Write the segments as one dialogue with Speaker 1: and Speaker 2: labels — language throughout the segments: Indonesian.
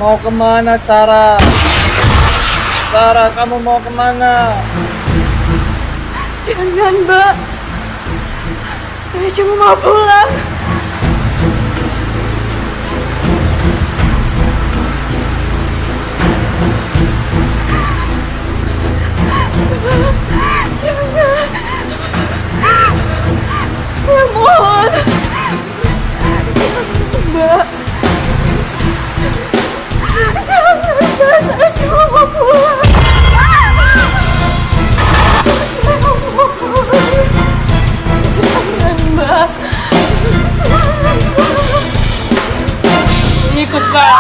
Speaker 1: Mau kemana, Sarah? Sarah, kamu mau kemana?
Speaker 2: Jangan, Mbak. Saya cuma mau pulang. Jangan. Saya mohon. Mbak. Jangan, Mbak. Saya cuma mau pulang. Saya mau pulang. Jangan, Mbak.
Speaker 1: Ikut saya.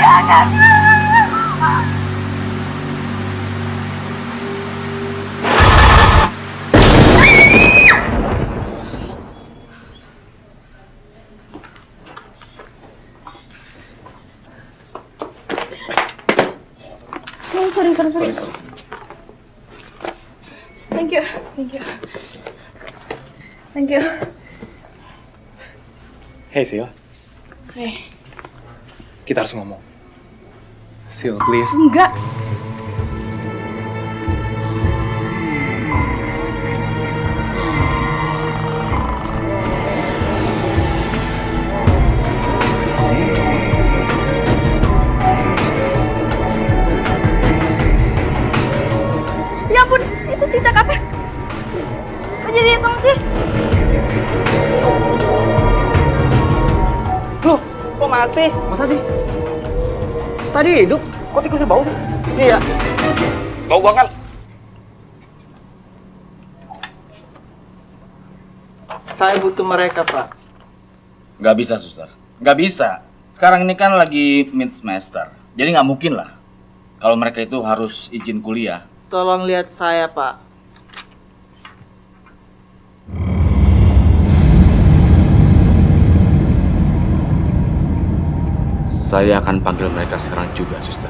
Speaker 2: Jangan. Oh, sorry. Thank you.
Speaker 1: Hey, Sil.
Speaker 2: Hey.
Speaker 1: Kita harus ngomong. Sil, please.
Speaker 2: Enggak. Ya ampun, itu cicak apa? Kok jadi hitam sih?
Speaker 3: Loh, kok mati? Masa sih? Tadi hidup, kok tikusnya bau sih? Iya. Bau banget.
Speaker 1: Saya butuh mereka, Pak.
Speaker 4: Nggak bisa, suster. Nggak bisa. Sekarang ini kan lagi mid semester. Jadi nggak mungkin lah. Kalau mereka itu harus izin kuliah.
Speaker 1: Tolong lihat saya, Pak.
Speaker 4: Saya akan panggil mereka sekarang juga, suster.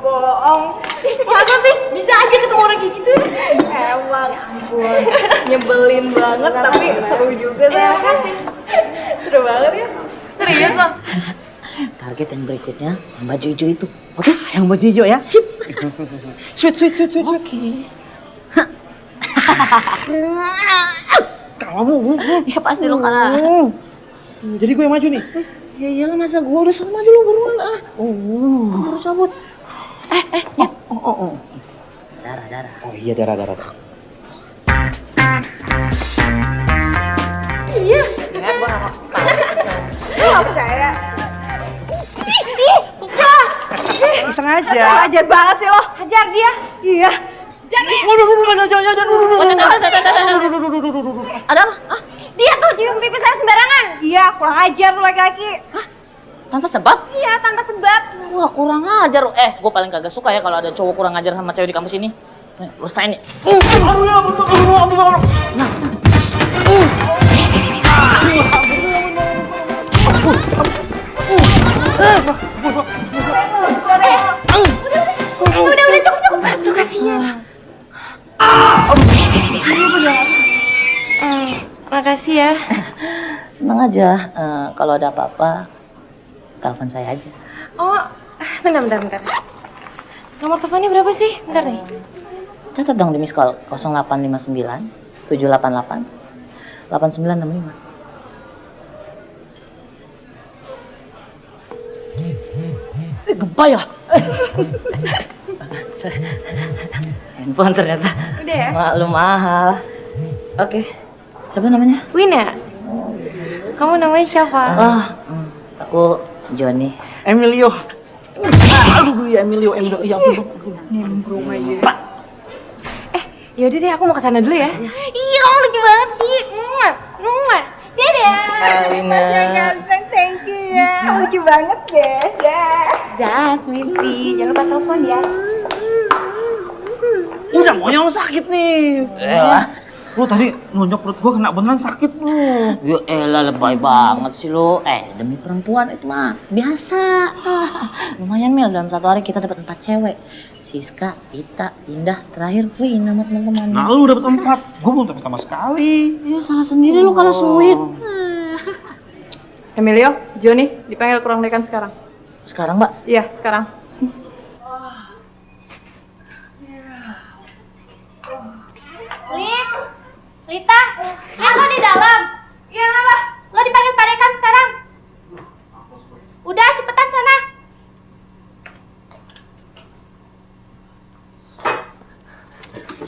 Speaker 2: Bohong. Masa sih? Bisa aja ketemu orang kayak gitu? Emang, ampun. Nyebelin banget, tapi seru juga. Terima kasih. Seru banget ya. Serius, Bang?
Speaker 5: Target yang berikutnya yang baju hijau itu.
Speaker 3: Oke, yang baju hijau ya?
Speaker 5: Sip.
Speaker 3: Sweet.
Speaker 5: Oke.
Speaker 3: Kamu.
Speaker 5: Ya pasti lo kalah.
Speaker 3: Jadi gue yang maju nih?
Speaker 5: Ya iyalah, masa gua udah suruh maju lu buruan lah.
Speaker 3: Oh.
Speaker 5: Baru cabut. Ya.
Speaker 3: Oh.
Speaker 5: Darah.
Speaker 3: Oh iya, darah.
Speaker 2: Iya.
Speaker 5: Ya gua harus tahu.
Speaker 2: Lu gak percaya? Ih, Bang.
Speaker 3: Iseng aja.
Speaker 2: Ajar banget sih lo. Hajar dia. Iya. Jangan.
Speaker 5: Ada apa? Hah?
Speaker 2: Dia tuh cium pipi saya sembarangan. Iya, kurang ajar tuh laki-laki.
Speaker 5: Tanpa sebab?
Speaker 2: Iya, tanpa sebab.
Speaker 5: Wah, kurang ajar. Gua paling kagak suka ya kalau ada cowok kurang ajar sama cewek di kampus ini. Resign ya.
Speaker 2: Udah, cukup. Aduh, kasihan. Makasih ya.
Speaker 5: Senang aja. Kalau ada apa-apa, telepon saya aja.
Speaker 2: Oh, bentar. Nomor teleponnya berapa sih? Bentar nih.
Speaker 5: Catat dong di miss call 0859 788 8965. Gempa ya? Handphone ternyata.
Speaker 2: Udah ya?
Speaker 5: Maklum mahal. Oke. Siapa namanya?
Speaker 2: Wina. Kamu namanya siapa?
Speaker 5: Aku Joni.
Speaker 3: Emilio. Aduh, ya Emilio. Ya ampun.
Speaker 2: Nimbrung aja. Yaudah deh, aku mau kesana dulu ya. Iya, kamu lucu banget sih. Dadah.
Speaker 5: Wina.
Speaker 2: Ganteng, thank you ya. Lucu banget deh. Dah, sweetie. Jangan lupa telepon ya.
Speaker 3: Udah mau yang sakit nih. Lu tadi nunjuk perut gua kena beneran sakit lu.
Speaker 5: Ya elah lebay banget sih lo. Demi perempuan itu mah biasa. Lumayan Mil, dalam satu hari kita dapat 4 cewek. Siska, Ita, Indah, terakhir Win sama teman-teman.
Speaker 3: Nah lu dapet 4, gua belum dapet sama sekali.
Speaker 5: Ya salah sendiri lu kalau sweet.
Speaker 2: Emilio, Joni, dipanggil ke ruang dekan sekarang.
Speaker 5: Sekarang Mbak?
Speaker 2: Iya, sekarang.
Speaker 6: Lin, Lita, ya lo di dalam. Iya, kenapa? Lo dipanggil Pak Dekan sekarang. Udah, cepetan sana.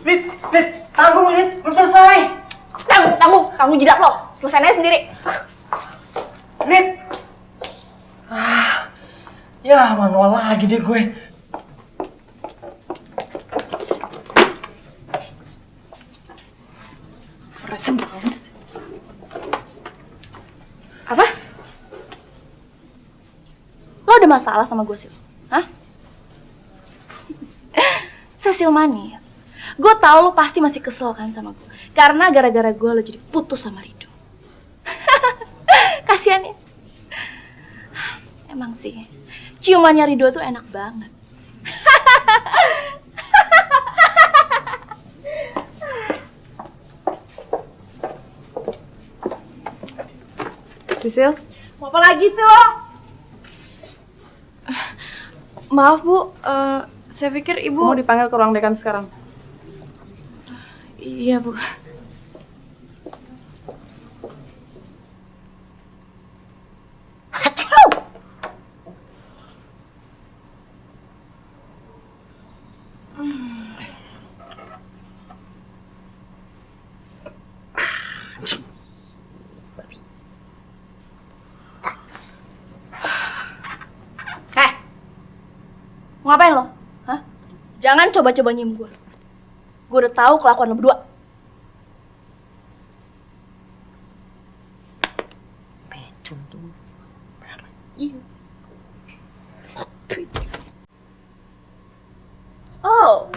Speaker 3: Lid, tanggung Lid, belum selesai.
Speaker 2: Tanggung jidat lo. Selesainya sendiri.
Speaker 3: Lid. Ya manual lagi deh gue.
Speaker 2: Apa? Lo ada masalah sama gue, Sil? Hah? Sesil manis. Gue tahu lo pasti masih kesel kan sama gue. Karena gara-gara gue lo jadi putus sama Rido. Kasian ya. Emang sih, ciumannya Rido tuh enak banget. Sisil, mau apa lagi sih lo? Maaf Bu, saya pikir Ibu mau dipanggil ke ruang dekan sekarang. Iya Bu. Mau ngapain lo? Hah? Jangan coba-coba nyium gue. Gue udah tahu kelakuan lo berdua.
Speaker 5: Pecun tuh.
Speaker 2: Iya. Oh.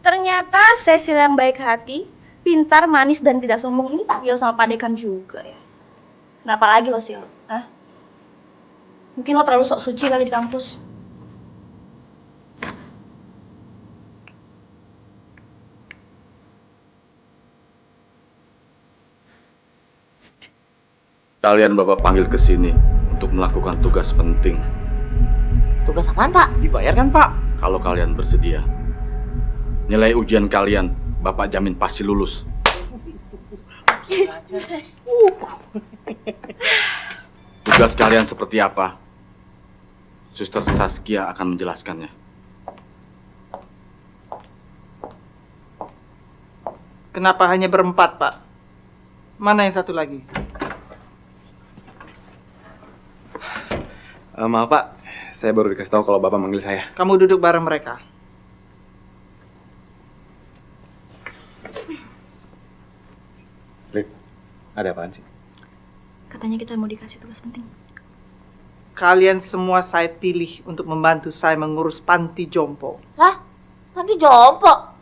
Speaker 2: Ternyata Cecil yang baik hati, pintar, manis, dan tidak sombong ini panggil sama Pak Dekan juga ya. Kenapa lagi lo, Sil? Hah? Mungkin lo terlalu sok suci kali di kampus.
Speaker 4: Kalian Bapak panggil ke sini untuk melakukan tugas penting.
Speaker 5: Tugas apaan Pak?
Speaker 3: Dibayar kan Pak?
Speaker 4: Kalau kalian bersedia. Nilai ujian kalian, Bapak jamin pasti lulus. Tugas kalian seperti apa? Suster Saskia akan menjelaskannya.
Speaker 7: Kenapa hanya berempat, Pak? Mana yang satu lagi?
Speaker 8: Maaf Pak, saya baru dikasih tahu kalau Bapak manggil saya.
Speaker 7: Kamu duduk bareng mereka.
Speaker 8: Lid, ada apaan sih?
Speaker 2: Katanya kita mau dikasih tugas penting.
Speaker 7: Kalian semua saya pilih untuk membantu saya mengurus panti jompo.
Speaker 5: Hah? Nanti jompo?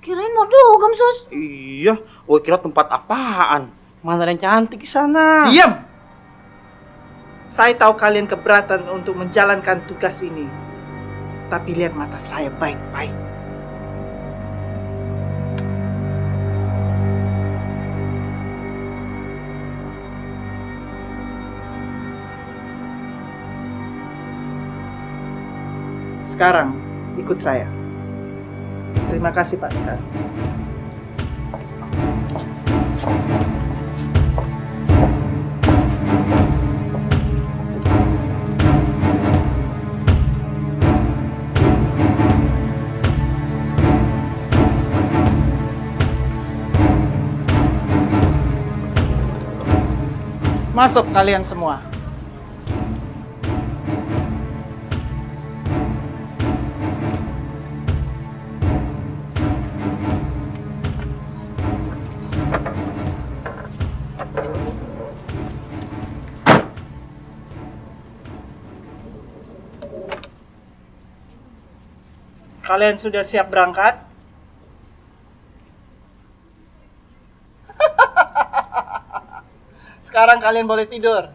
Speaker 5: Kirain mau dugem, Sus.
Speaker 3: Iya, gue kira tempat apaan? Mana yang cantik di sana?
Speaker 7: Diam! Saya tahu kalian keberatan untuk menjalankan tugas ini. Tapi lihat mata saya baik-baik. Sekarang, ikut saya. Terima kasih Pak Dekan. Masuk kalian semua. Kalian sudah siap berangkat? Sekarang kalian boleh tidur.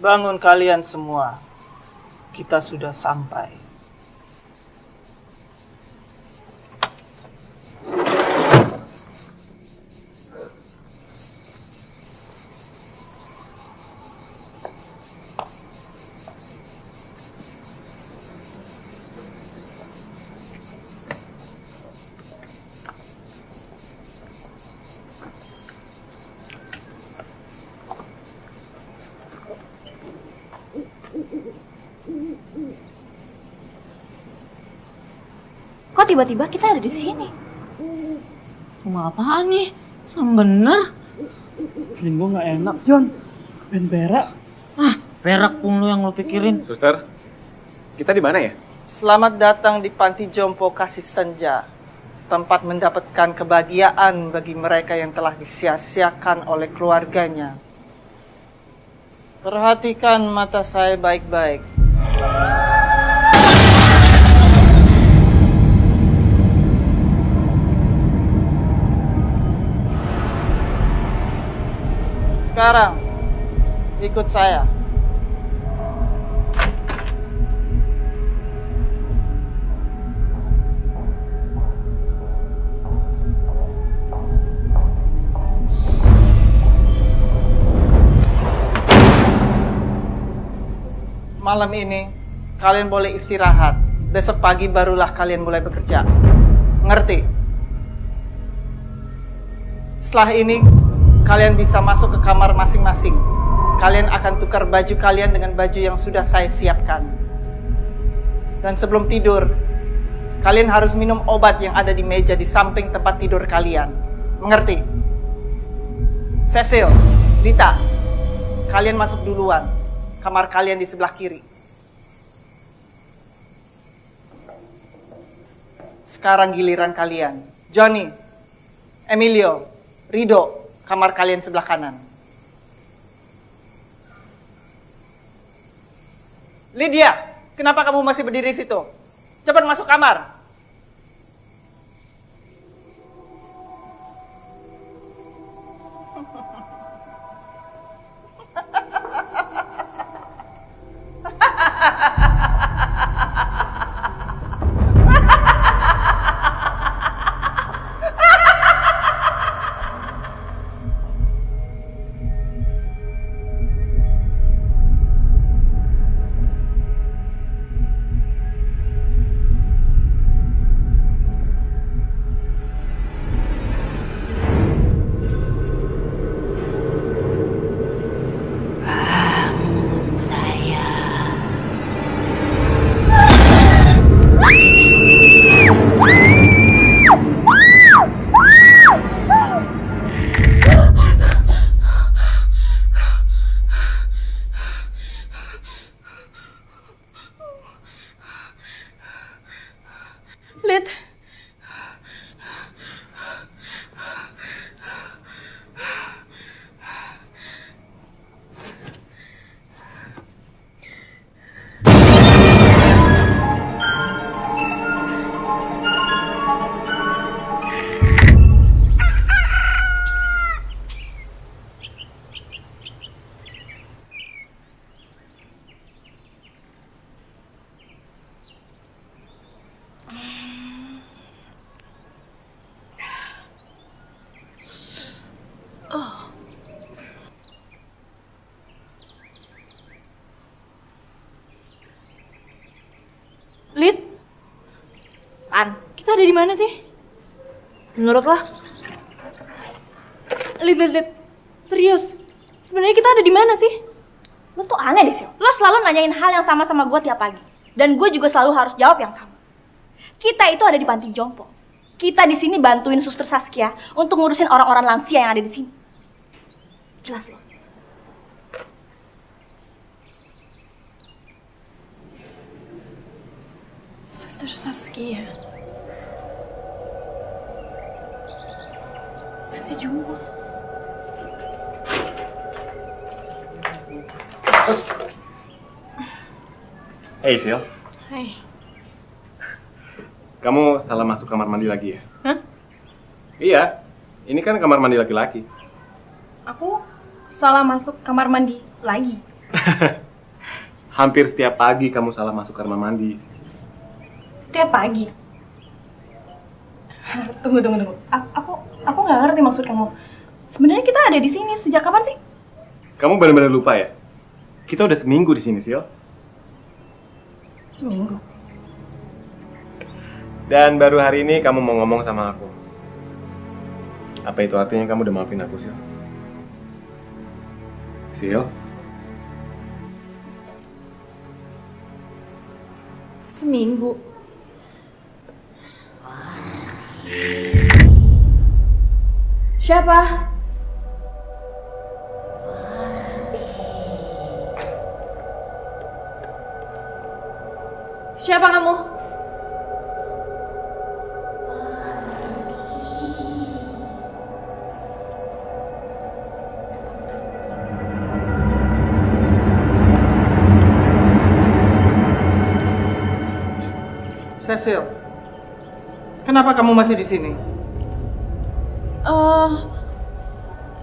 Speaker 7: Bangun kalian semua. Kita sudah sampai.
Speaker 2: Kok tiba-tiba kita ada di sini?
Speaker 5: Rumah apaan nih? Serem bener.
Speaker 7: Feeling gue gak enak, John. Ben berak.
Speaker 5: Ah, perak pun lu yang lu pikirin.
Speaker 8: Suster, kita di mana ya?
Speaker 7: Selamat datang di Panti Jompo Kasih Senja. Tempat mendapatkan kebahagiaan bagi mereka yang telah disia-siakan oleh keluarganya. Perhatikan mata saya baik-baik. Sekarang, ikut saya. Malam ini, kalian boleh istirahat. Besok pagi barulah kalian mulai bekerja. Ngerti? Setelah ini, kalian bisa masuk ke kamar masing-masing. Kalian akan tukar baju kalian dengan baju yang sudah saya siapkan. Dan sebelum tidur, kalian harus minum obat yang ada di meja di samping tempat tidur kalian. Mengerti? Cecil, Lita, kalian masuk duluan. Kamar kalian di sebelah kiri. Sekarang giliran kalian. Johnny, Emilio, Rido, kamar kalian sebelah kanan. Lydia, kenapa kamu masih berdiri di situ? Cepat masuk kamar.
Speaker 6: kita ada di mana sih?
Speaker 2: Menurut lo?
Speaker 6: Lid. Serius. Sebenarnya kita ada di mana sih?
Speaker 2: Lo tuh aneh deh, Sil. Lo selalu nanyain hal yang sama gue tiap pagi. Dan gue juga selalu harus jawab yang sama. Kita itu ada di panti jompo. Kita di sini bantuin Suster Saskia untuk ngurusin orang-orang lansia yang ada di sini. Jelas lo.
Speaker 6: Suster Saskia. Panti jompo.
Speaker 8: Hey Sil,
Speaker 6: Hai.
Speaker 8: kamu salah masuk kamar mandi lagi ya?
Speaker 6: Hah?
Speaker 8: Iya, ini kan kamar mandi laki-laki.
Speaker 6: Aku salah masuk kamar mandi lagi.
Speaker 8: Hampir setiap pagi kamu salah masuk kamar mandi.
Speaker 6: Setiap pagi. Tunggu. Aku nggak ngerti maksud kamu. Sebenarnya kita ada di sini sejak kapan sih?
Speaker 8: Kamu benar-benar lupa ya? Kita udah seminggu di sini, Sil.
Speaker 6: Seminggu.
Speaker 8: Dan baru hari ini kamu mau ngomong sama aku. Apa itu artinya kamu udah maafin aku, Sil? Sil?
Speaker 6: Seminggu. Siapa? Siapa kamu?
Speaker 7: Cecil, kenapa kamu masih di sini?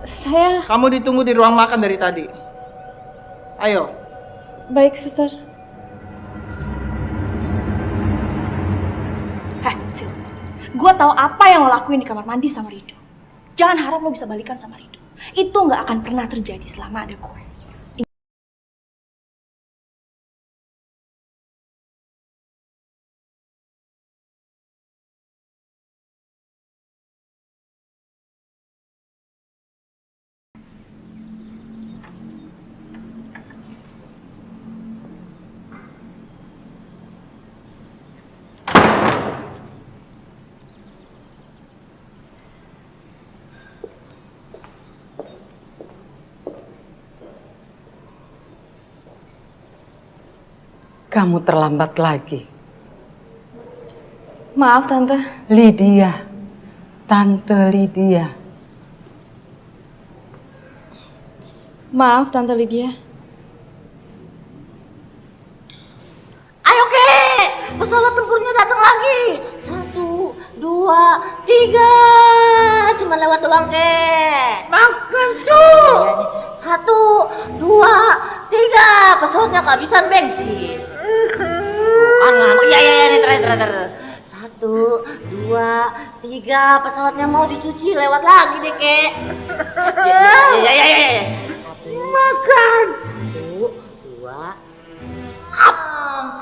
Speaker 6: Saya...
Speaker 7: Kamu ditunggu di ruang makan dari tadi. Ayo.
Speaker 6: Baik, suster.
Speaker 2: Heh, Sil. Gue tahu apa yang lo lakuin di kamar mandi sama Rido. Jangan harap lo bisa balikan sama Rido. Itu nggak akan pernah terjadi selama ada gue.
Speaker 9: Kamu terlambat lagi.
Speaker 6: Maaf, Tante.
Speaker 9: Lydia. Tante Lydia.
Speaker 6: Maaf, Tante Lydia.
Speaker 5: Ayo Kek, pesawat tempurnya datang lagi. 1, 2, 3. Cuma lewat doang Kek. Makan cuy. 1, 2, 3. Pesawatnya kehabisan bensin. Kan ngamuk. Iya nih terakhir. 1, 2, 3. Pesawatnya mau dicuci, lewat lagi deh Kek. Ya. Makan. 1, 2.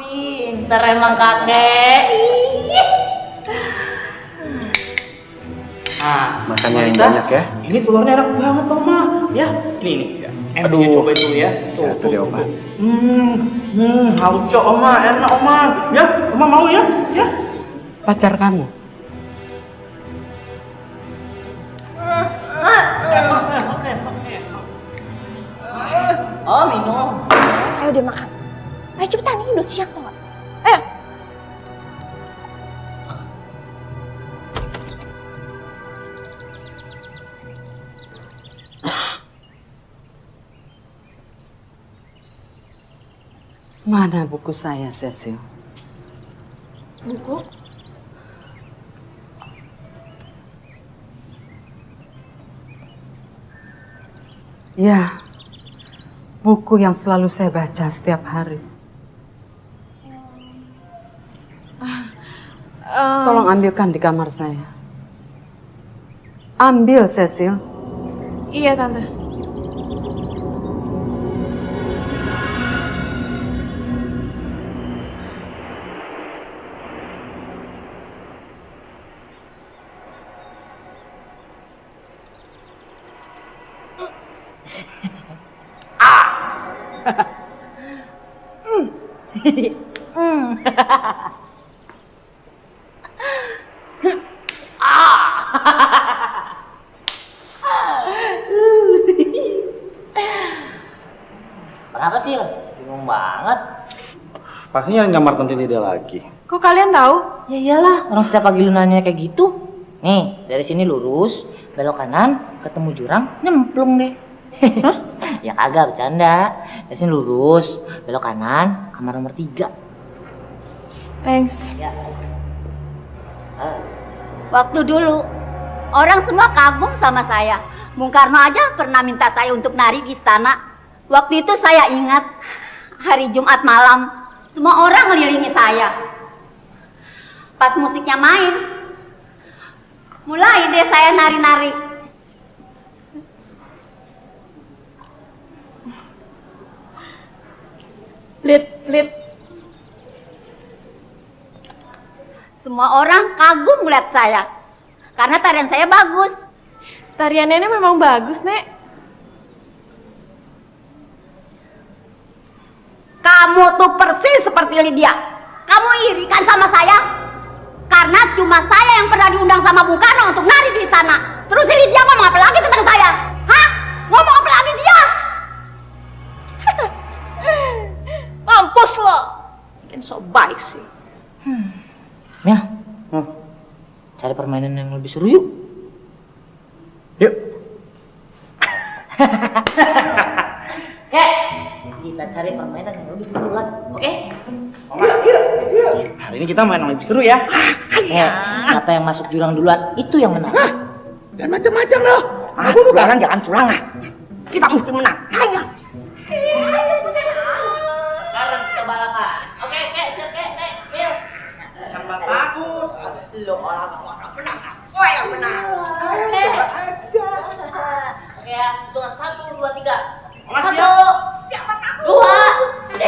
Speaker 5: Pinter emang kakek.
Speaker 3: Nah,
Speaker 8: makannya yang banyak ya.
Speaker 3: Ini telurnya enak banget, Oma. Ya, ini.
Speaker 8: Aduh.
Speaker 3: Cobain dulu ya.
Speaker 8: Ya, tuh dia, Oma.
Speaker 3: Haus Oma, enak Oma. Ya, Oma mau ya? Ya.
Speaker 9: Pacar kamu.
Speaker 5: Oh minum.
Speaker 2: Ayo deh makan. Ayo cepetan, ini udah siang tau gak? Ayo.
Speaker 9: Mana buku saya, Cecil?
Speaker 6: Buku?
Speaker 9: Ya, buku yang selalu saya baca setiap hari. Tolong ambilkan di kamar saya. Ambil, Cecil.
Speaker 6: Iya, Tante.
Speaker 5: Kenapa sih? Bingung banget.
Speaker 3: Pastinya nyamar Tante Lydia lagi.
Speaker 2: Kok kalian tahu?
Speaker 5: Ya iyalah, orang setiap pagi lu nanya kayak gitu. Nih, dari sini lurus, belok kanan, ketemu jurang, nyemplung deh. Hah? Ya kagak, bercanda. Dari sini lurus, belok kanan, kamar nomor 3.
Speaker 2: Thanks.
Speaker 5: Ya.
Speaker 6: Waktu dulu, orang semua kagum sama saya. Bung Karno aja pernah minta saya untuk nari di istana. Waktu itu saya ingat, hari Jumat malam, semua orang ngelilingi saya. Pas musiknya main, mulai deh saya nari-nari.
Speaker 2: Lid.
Speaker 6: Semua orang kagum melihat saya, karena tarian saya bagus.
Speaker 2: Tarian Nenek memang bagus, Nek.
Speaker 6: Kamu tuh persis seperti Lydia. Kamu iri kan sama saya? Karena cuma saya yang pernah diundang sama Bung Karno untuk nari di istana. Terus si Lydia ngomong apa lagi tentang saya? Hah? Ngomong apa lagi dia?
Speaker 2: Mampus lo. Bikin so baik sih.
Speaker 5: Mil, cari permainan yang lebih seru yuk.
Speaker 3: Yuk.
Speaker 5: Oke, kita cari permainan yang lebih seru lagi, oke?
Speaker 3: Hari ini kita main yang lebih seru ya.
Speaker 5: Siapa yang masuk jurang duluan, itu yang menang.
Speaker 3: Jangan macam-macam loh. Aku bukan jangan curang lah. Kita mesti menang. Ayo.
Speaker 5: Sekarang kita balapan. Oke, siap, Mil.
Speaker 3: Jangan takut. Lo orang menang. Oh yang menang.
Speaker 5: Oke ya, hitungan 1, 2, 3. 1, 2, 3.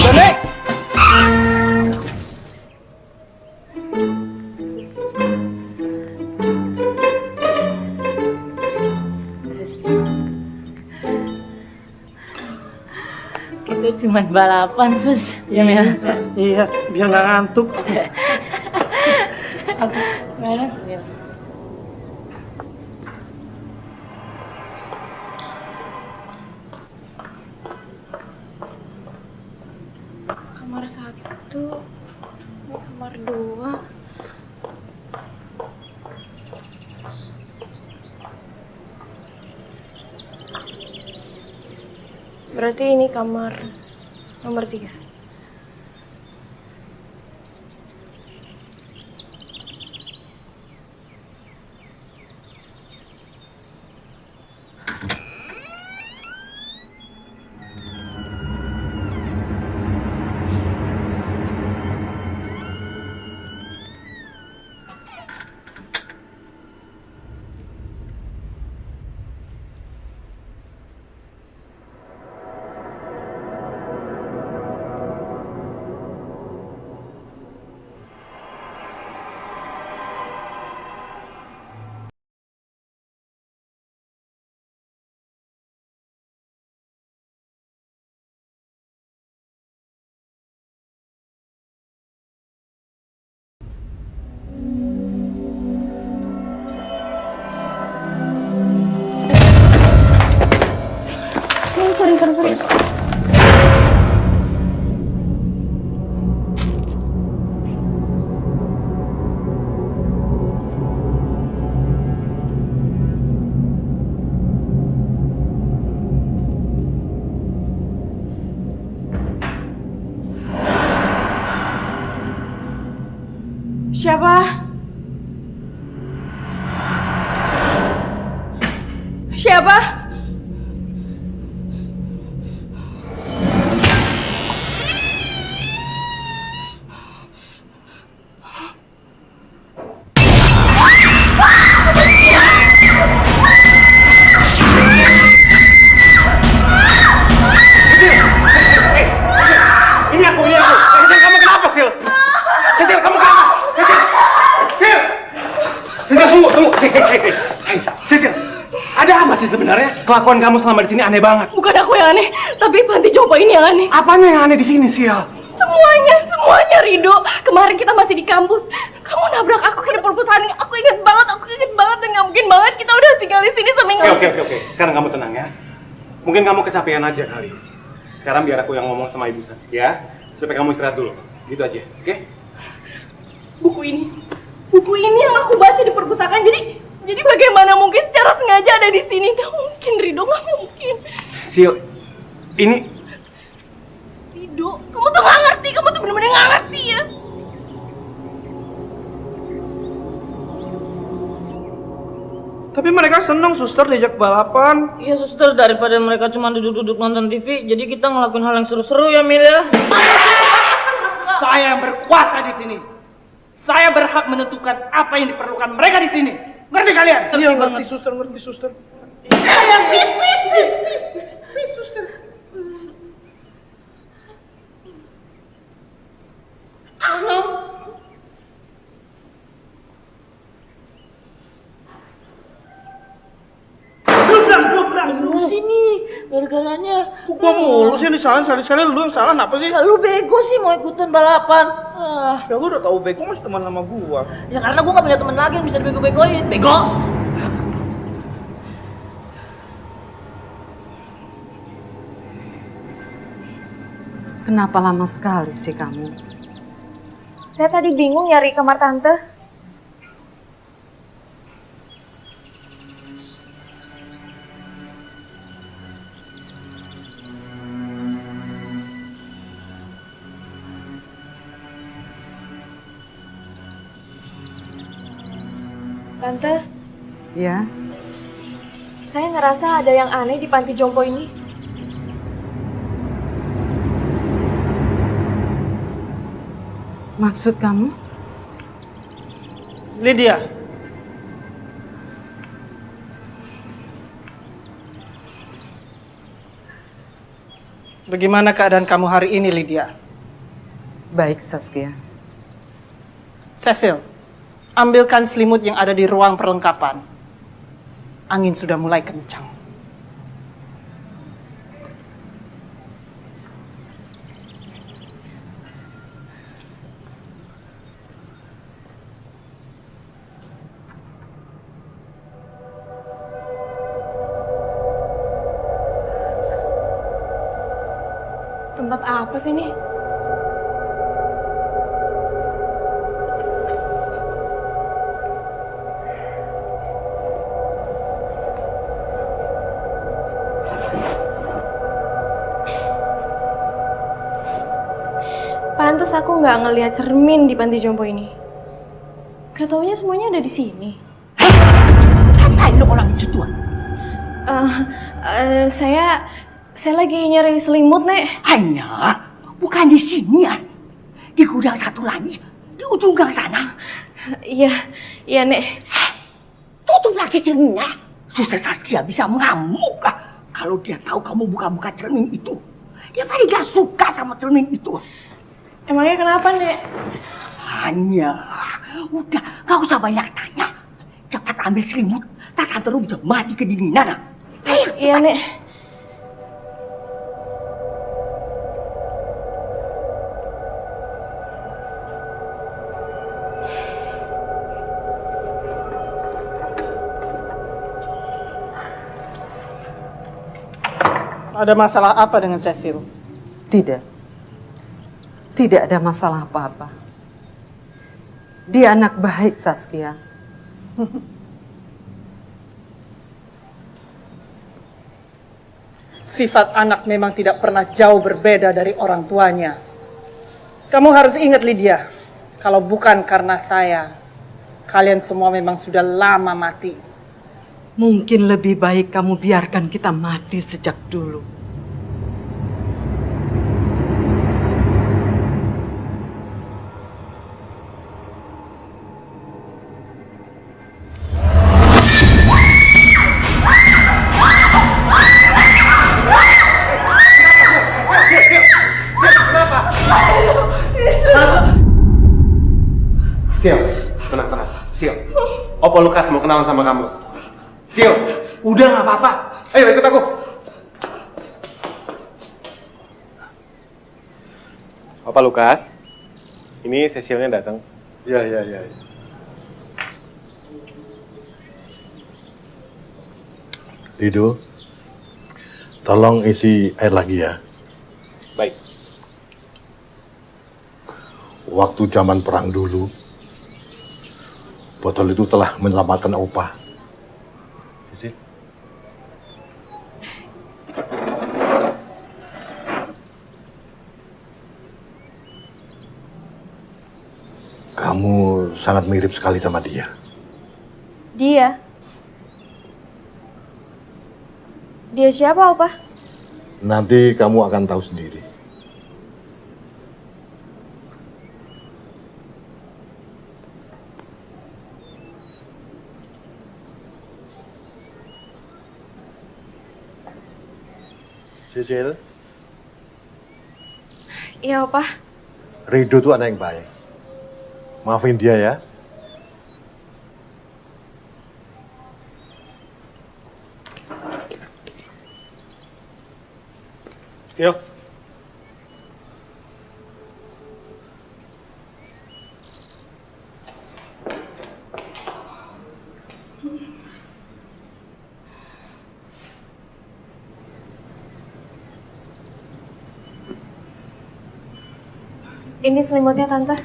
Speaker 3: Nenek.
Speaker 5: Kita cuma balapan, Sus. Ya, Mil.
Speaker 3: Iya, biar nggak ngantuk.
Speaker 5: Mana? Mil.
Speaker 2: Kamar 1, kamar 2. Berarti ini kamar nomor 3. Sorry. Siapa?
Speaker 3: Ini aku. Cecil, kamu kenapa, Sil? Cecil, kamu kenapa? Cecil, tunggu. Hei, Cecil, ada apa, Apa sih sebenarnya? Kelakuan kamu selama di sini aneh banget.
Speaker 2: Bukan aku yang aneh, tapi panti jompo ini yang aneh.
Speaker 3: Apanya yang aneh di sini, Sil?
Speaker 2: Semuanya Rido. Kemarin kita masih di kampus. Kamu nabrak aku ke perpustakaan. Aku inget banget dan gak mungkin banget kita udah tinggal di sini sampai
Speaker 3: Oke. Sekarang kamu tenang ya. Mungkin kamu kecapean aja kali. Sekarang biar aku yang ngomong sama Ibu Saskia supaya kamu istirahat dulu. Gitu aja, oke?
Speaker 2: Buku ini yang aku baca di perpustakaan. Jadi bagaimana mungkin secara sengaja ada di sini? Gak mungkin, Rido, gak mungkin.
Speaker 3: Sil, ini
Speaker 2: Rido, kamu tuh gak ngerti. Kamu tuh bener-bener gak ngerti ya.
Speaker 1: Tapi mereka senang suster diajak balapan.
Speaker 5: Iya suster, daripada mereka cuma duduk-duduk nonton TV, jadi kita ngelakuin hal yang seru-seru ya Mil ya.
Speaker 7: Saya yang berkuasa di sini. Saya berhak menentukan apa yang diperlukan mereka di sini. Ngerti kalian?
Speaker 1: Iya ngerti suster.
Speaker 7: Please, suster.
Speaker 5: Lu sini, gara-garanya.
Speaker 1: Gua mulu sih yang disalahin, sekali-sekali lu yang salah, kenapa sih?
Speaker 5: Ya, lu bego sih mau ikutan balapan.
Speaker 1: Ya lu udah tahu bego masih teman sama gua.
Speaker 5: Ya karena gua gak punya temen lagi yang bisa bego-begoin. Bego!
Speaker 9: Kenapa lama sekali sih kamu?
Speaker 2: Saya tadi bingung nyari kamar tante. Tante,
Speaker 9: Ya,
Speaker 2: saya ngerasa ada yang aneh di panti jompo ini.
Speaker 9: maksud kamu?
Speaker 7: Lydia. Bagaimana keadaan kamu hari ini, Lydia?
Speaker 9: Baik, Saskia.
Speaker 7: Cecil, ambilkan selimut yang ada di ruang perlengkapan. Angin sudah mulai kencang.
Speaker 2: Tempat apa sih ini? Pantes aku nggak ngelihat cermin di panti jompo ini. Gak taunya semuanya ada di sini.
Speaker 10: Ngapain lo orang di situ?
Speaker 2: Saya lagi nyari selimut, Nek.
Speaker 10: Hanya, bukan di sini ya. Di gudang satu lagi, di ujung gang sana.
Speaker 2: Iya, Nek.
Speaker 10: Tutup lagi cerminnya. Suster Saskia bisa mengamuk kalau dia tahu kamu buka-buka cermin itu. Dia paling gak suka sama cermin itu.
Speaker 2: Emangnya kenapa, Nek?
Speaker 10: Hanya, udah, gak usah banyak tanya. Cepat ambil selimut, tante lu bisa mati kedinginan. Ayo,
Speaker 2: iya, Nek.
Speaker 7: Ada masalah apa dengan Cecil?
Speaker 9: Tidak. Tidak ada masalah apa-apa. Dia anak baik, Saskia.
Speaker 7: Sifat anak memang tidak pernah jauh berbeda dari orang tuanya. Kamu harus ingat, Lydia, kalau bukan karena saya, kalian semua memang sudah lama mati.
Speaker 9: Mungkin lebih baik kamu biarkan kita mati sejak dulu.
Speaker 3: Sil, tenang. Sil, Opo Lukas mau kenalan sama kamu. Sil. Udah nggak apa-apa. Ayo ikut aku. Opa Lukas, ini Cecilnya datang.
Speaker 8: Iya.
Speaker 11: Rido, tolong isi air lagi ya.
Speaker 3: Baik.
Speaker 11: Waktu zaman perang dulu, botol itu telah menyelamatkan Opa. Isi. Kamu sangat mirip sekali sama dia.
Speaker 2: Dia? Dia siapa, Opa?
Speaker 11: Nanti kamu akan tahu sendiri. Cecil,
Speaker 2: Iya, Opa.
Speaker 11: Rido tuh anak yang baik. Maafin dia ya.
Speaker 3: Sil.
Speaker 2: Ini selimutnya, Tante.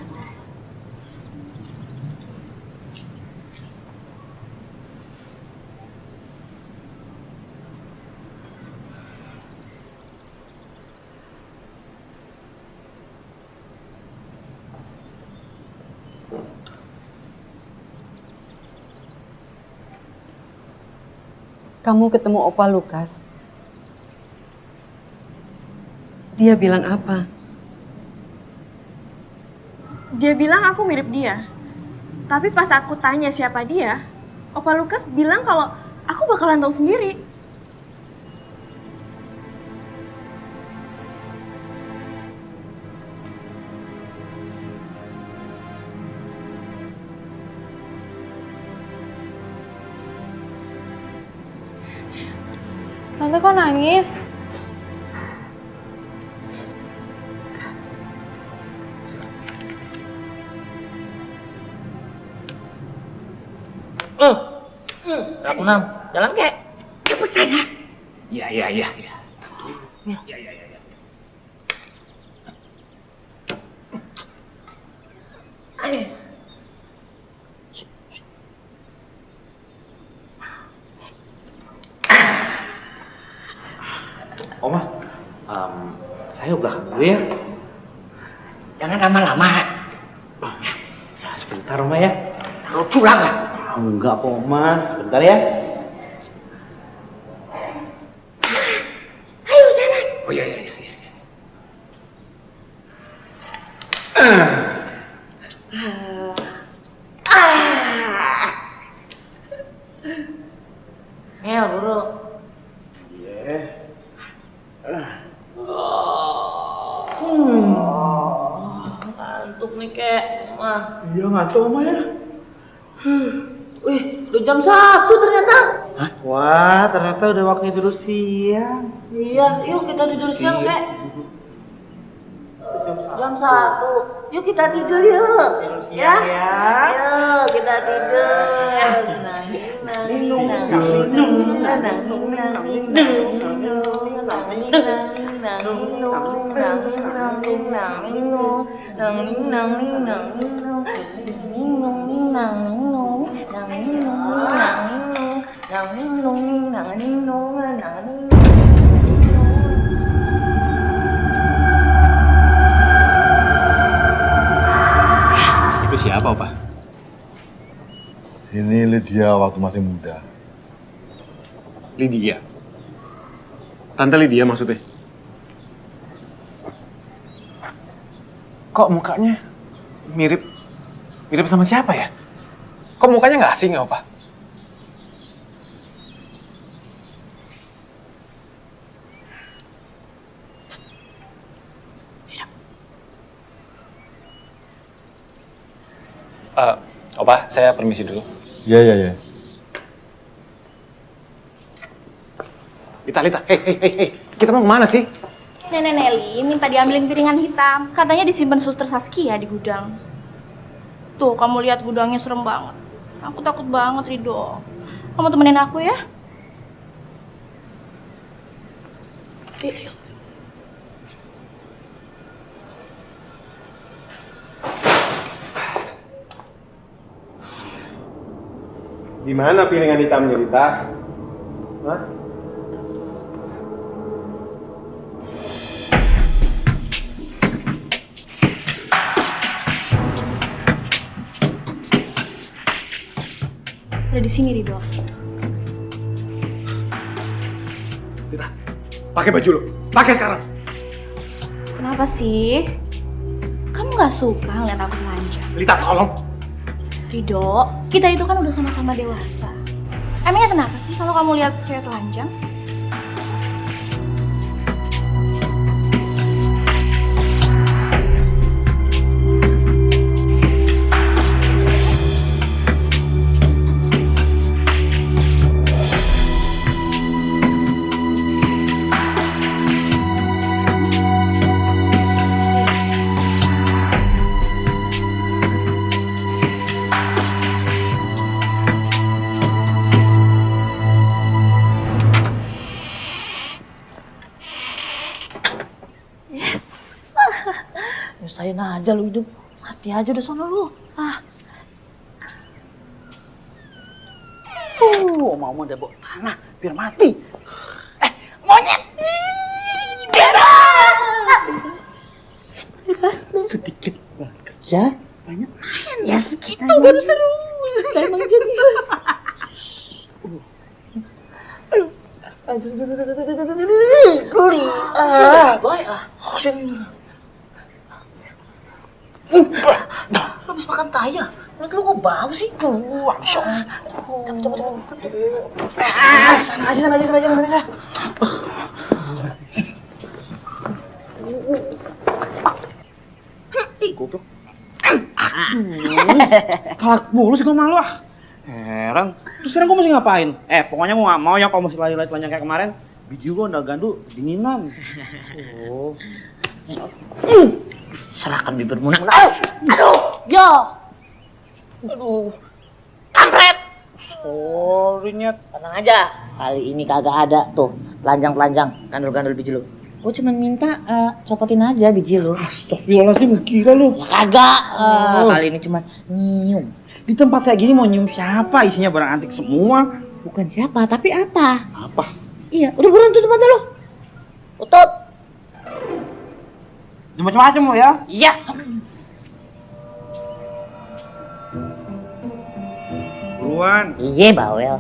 Speaker 9: Kamu ketemu Opa Lukas. Dia bilang apa?
Speaker 2: Dia bilang aku mirip dia. Tapi pas aku tanya siapa dia, Opa Lukas bilang kalau aku bakalan tahu sendiri. Tante kok nangis?
Speaker 5: Aku Nam, jalan kek.
Speaker 10: Cepetan ya.
Speaker 11: Iya.
Speaker 4: Oma, saya belakang dulu ya.
Speaker 10: Jangan lama-lama.
Speaker 4: Ya, sebentar Oma ya.
Speaker 10: Kalau curang lah.
Speaker 4: Enggak kok Oma, sebentar ya.
Speaker 10: Ayo jalan.
Speaker 11: Oh iya.
Speaker 5: Mel, buru. Ngantuk nih kek. Mah.
Speaker 11: Iya ngantuk Oma ya.
Speaker 5: Wih, udah jam 1 ternyata.
Speaker 4: Hah? Wah, ternyata udah waktunya tidur siang.
Speaker 5: Iya, yuk kita tidur siang kek. Jam 1. Yuk kita tidur yuk. Ya. Yuk kita tidur.
Speaker 3: Itu siapa, Pak?
Speaker 11: Ini Lydia waktu masih muda.
Speaker 3: Lydia. Tante Lydia maksudnya? Kok mukanya mirip sama siapa ya? Kok mukanya nggak asing ya, Pak? Opa, saya permisi dulu.
Speaker 11: Iya.
Speaker 3: Lita, hei, kita mau kemana sih?
Speaker 2: Nenek Nelly minta diambilin piringan hitam. Katanya disimpan suster Saskia di gudang. Tuh, kamu lihat gudangnya serem banget. Aku takut banget, Rido. Kamu temenin aku ya? Yuk.
Speaker 3: Gimana piringan hitamnya, Lita? Hah?
Speaker 2: Ada di sini, Rido.
Speaker 3: Lita, pakai baju lo. Pakai sekarang.
Speaker 2: Kenapa sih? Kamu gak suka ngeliat aku telanjang?
Speaker 3: Lita, tolong.
Speaker 2: Rido, kita itu kan udah sama-sama dewasa. Emangnya kenapa sih kalau kamu lihat cewek telanjang?
Speaker 5: Nyusahin aja lu hidup. Mati aja udah sono lu. Mau udah bawa tanah biar mati. Monyet. Bebas. Sedikit kerja, banyak main. Ya segitu baru seru. Emang jenius. Geli. Boy. Habis makan taya. Lagi lu kok bau sih? Coba. Sana aja. Goblok.
Speaker 12: Kalak mulu sih gue malu ah. Heran. Terus sekarang gue mesti ngapain? Pokoknya gue gak mau ya kalau masih lari-lari telanjang kayak kemarin. Biji gue udah gandu, dinginan. Oh.
Speaker 5: Serahkan bibirmu nang. Aduh, yo. Aduh. Kampret.
Speaker 12: Sorry Nyet.
Speaker 5: Tenang aja. Kali ini kagak ada tuh telanjang-telanjang, gandul-gandul biji lu. Gue cuma minta copotin aja biji lu.
Speaker 12: Astagfirullahaladzim, gila lu.
Speaker 5: Ya kagak. Kali ini cuma nyium.
Speaker 12: Di tempat kayak gini mau nyium siapa? Isinya barang antik semua.
Speaker 5: Bukan siapa, tapi apa?
Speaker 12: Apa?
Speaker 5: Iya, udah buruan tutup mata lu. Tutup.
Speaker 12: Macam-macam lo ya?
Speaker 5: Iya.
Speaker 12: Buruan.
Speaker 5: Iya, bawel.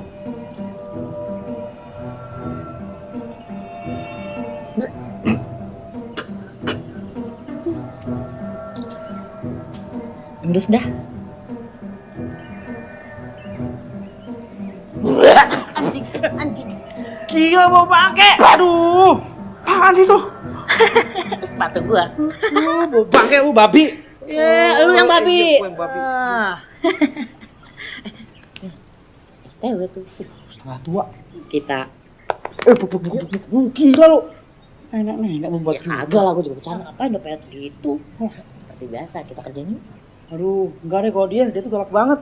Speaker 5: Endus dah. Anjing.
Speaker 12: Gila mau pakai. Aduh. Apaan sih tuh?
Speaker 5: Sepatu gua.
Speaker 12: Mau pakai lu babi.
Speaker 5: Ya, lu yang babi.
Speaker 12: Gua yang babi.
Speaker 5: STW tuh.
Speaker 12: Setengah tua.
Speaker 5: Kita.
Speaker 12: Gila lu. Enak membuat.
Speaker 5: Ya kagak lah, gua juga bercanda. Ngapain udah payet gitu? Seperti biasa kita kerjain yuk.
Speaker 12: Aduh, enggak deh kalau dia tuh galak banget.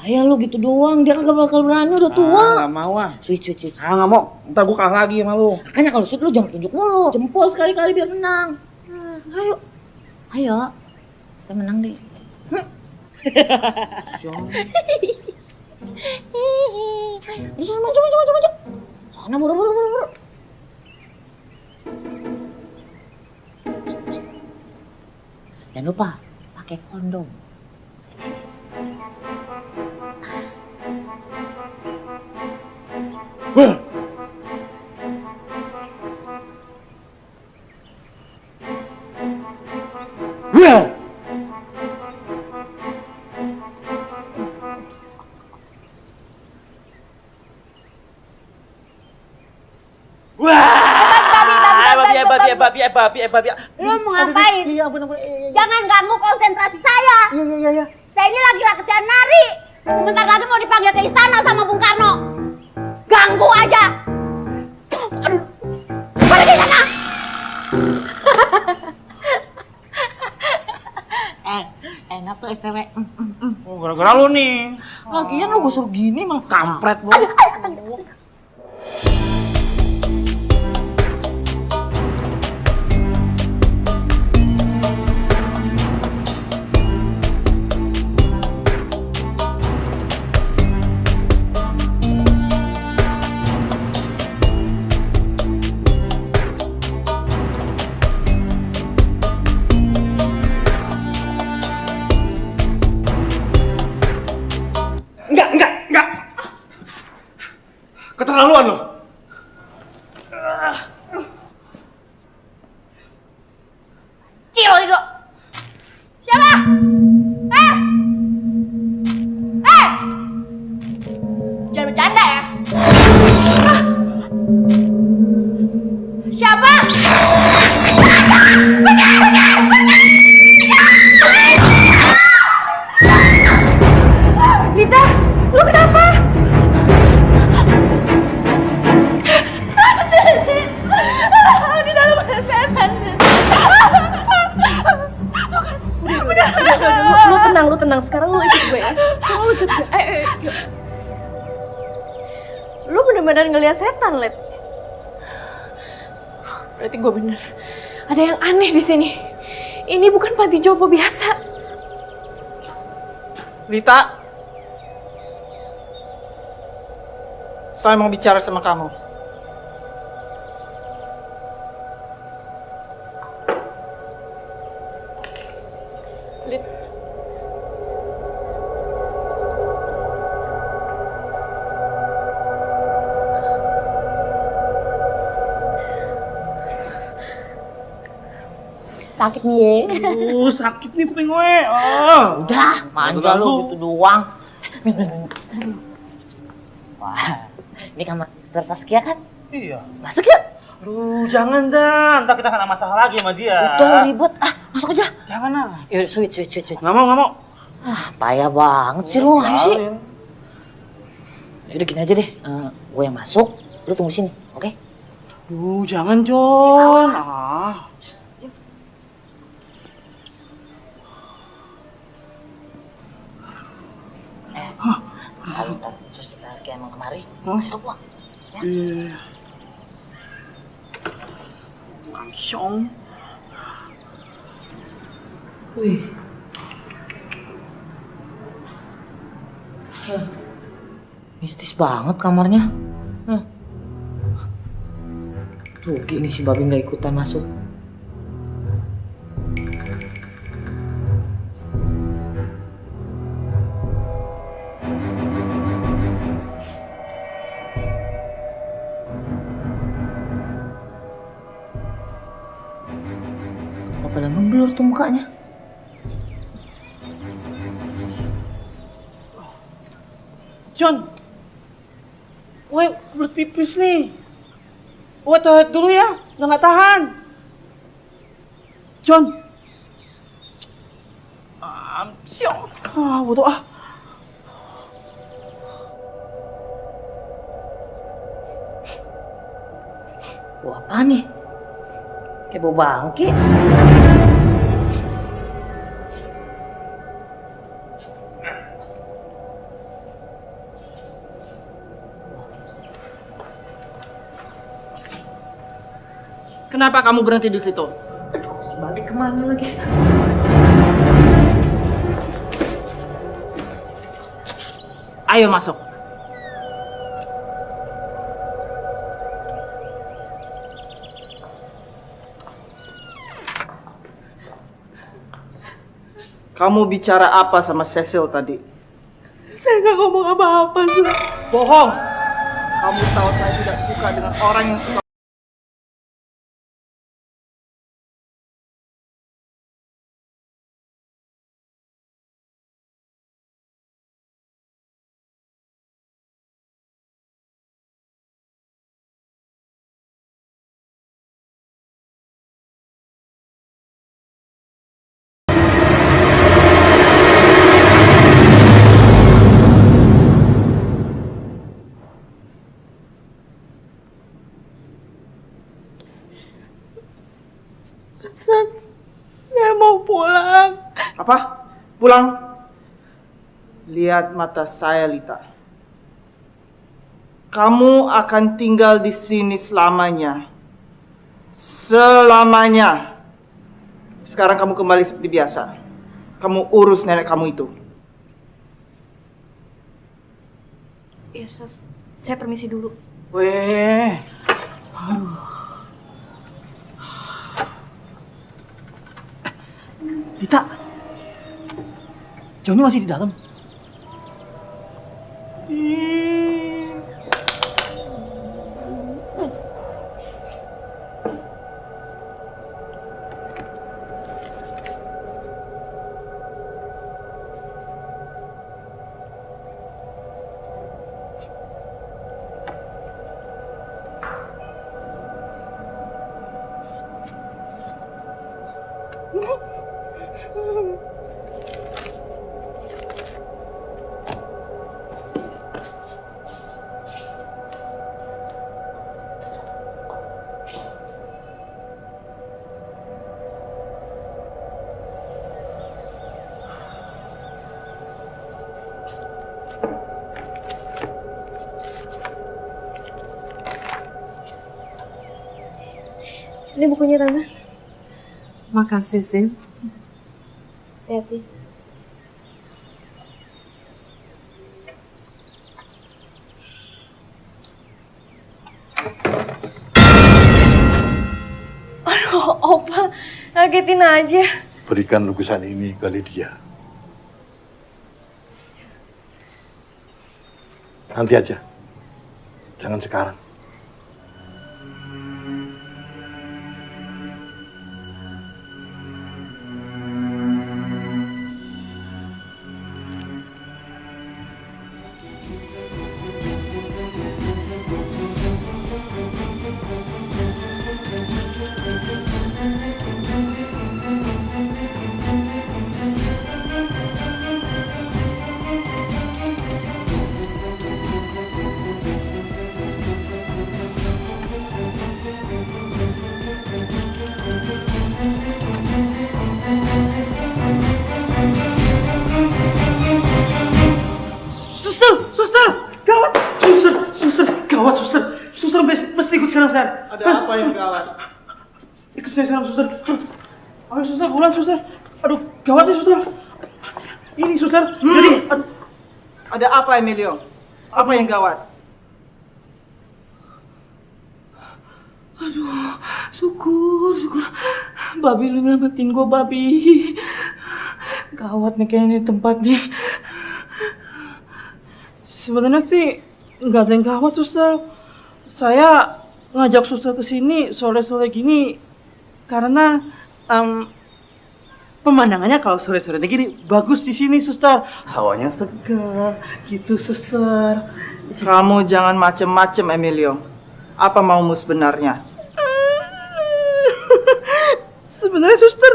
Speaker 5: Ayah lu gitu doang, dia kagak bakal berani udah tua.
Speaker 12: Gak mau ah.
Speaker 5: Switch.
Speaker 12: Gak mau, ntar gue kalah lagi sama lu.
Speaker 5: Makanya kalau shoot lu jangan tunjuk mulu, jempol sekali-kali biar menang. Ayo, kita menang deh. Bisa maju. Sana buru. Jangan lupa pakai kondom.
Speaker 12: Babi.
Speaker 6: Lu mau ngapain? Jangan ganggu konsentrasi saya.
Speaker 12: Iya.
Speaker 6: Saya ini lagi latihan nari. Bentar lagi mau dipanggil ke istana sama Bung Karno. Ganggu aja.
Speaker 12: Aduh.
Speaker 5: Enak tuh STW.
Speaker 12: Oh, gara-gara lu nih.
Speaker 5: Lagian lu gue suruh gini malah kampret lu.
Speaker 3: Enggak. Keterlaluan lo.
Speaker 2: Cilo Rido. Siapa? Jangan bercanda ya. Siapa? Lita, lu kenapa? Di dalam ada setan. Udah, lu tenang. Sekarang lu ikut gue ya. Lu bener-bener ngeliat setan, Lid. Berarti gue bener. Ada yang aneh di sini. Ini bukan panti jompo biasa.
Speaker 7: Lita, saya mau bicara sama kamu.
Speaker 2: Lid.
Speaker 5: Sakit nih ya.
Speaker 12: Sakit nih kuping gue. Oh.
Speaker 5: Udah, manja lu gitu doang. Wah, ini kamar Mister Saskia kan?
Speaker 12: Iya.
Speaker 5: Masuk yuk.
Speaker 12: Aduh, jangan dah. Ntar kita kena masalah lagi sama dia.
Speaker 5: Udah lu ribet. Masuk aja.
Speaker 12: Jangan lah.
Speaker 5: Yuk, switch.
Speaker 12: Nggak mau.
Speaker 5: Payah banget sih lu, ayo sih. Yaudah gini aja deh, gue yang masuk, lu tunggu sini, oke?
Speaker 12: Jangan John.
Speaker 5: Kalau terus Saskia emang kemari, kasih tau gua. Ya?
Speaker 12: Langsung.
Speaker 5: Wih. Mistis banget kamarnya. Rugi nih si babi nggak ikutan masuk. Kenapa pada ngeblur tuh mukanya?
Speaker 12: John, gue kebelet pipis nih. Gue toilet dulu ya, udah nggak tahan. John, siang, butuh
Speaker 5: Wah, apa nih? Kayak bau bangke.
Speaker 7: Kenapa kamu berhenti di situ?
Speaker 5: Aduh, si babi kemana lagi?
Speaker 7: Ayo masuk. Kamu bicara apa sama Cecil tadi?
Speaker 2: Saya nggak ngomong apa-apa, Sur.
Speaker 7: Bohong. Kamu tahu saya tidak suka dengan orang yang suka
Speaker 2: Saya mau pulang.
Speaker 7: Apa? Pulang? Lihat mata saya, Lita. Kamu akan tinggal di sini selamanya. Selamanya. Sekarang kamu kembali seperti biasa. Kamu urus nenek kamu itu.
Speaker 2: Iya, Sus. Saya permisi dulu.
Speaker 7: Weh. Aduh.
Speaker 12: Lita, Joni masih di dalam.
Speaker 2: Ini bukunya, Tante.
Speaker 9: Makasih, Sin.
Speaker 2: Hati-hati. Aduh, Opa. Ngagetin aja.
Speaker 11: Berikan lukisan ini ke Lydia. Nanti aja. Jangan sekarang.
Speaker 7: Ada apa yang gawat?
Speaker 12: Ikut saya sekarang, suster. Ayo, suster, pulang, suster. Aduh, gawat nih, suster. Ini, suster. Jadi,
Speaker 7: Ada apa, Emilio? Apa yang gawat?
Speaker 12: aduh, syukur. Babi lu nyelamatin gua, Babi. Gawat nih kayaknya tempat nih. Sebenarnya sih nggak ada yang gawat, suster. Saya ngajak suster ke sini sore-sore gini karena pemandangannya kalau sore-sore gini bagus di sini, suster. Hawanya segar gitu, suster.
Speaker 7: Kamu jangan macem-macem, Emilio. Apa maumu sebenarnya?
Speaker 12: Sebenarnya, suster,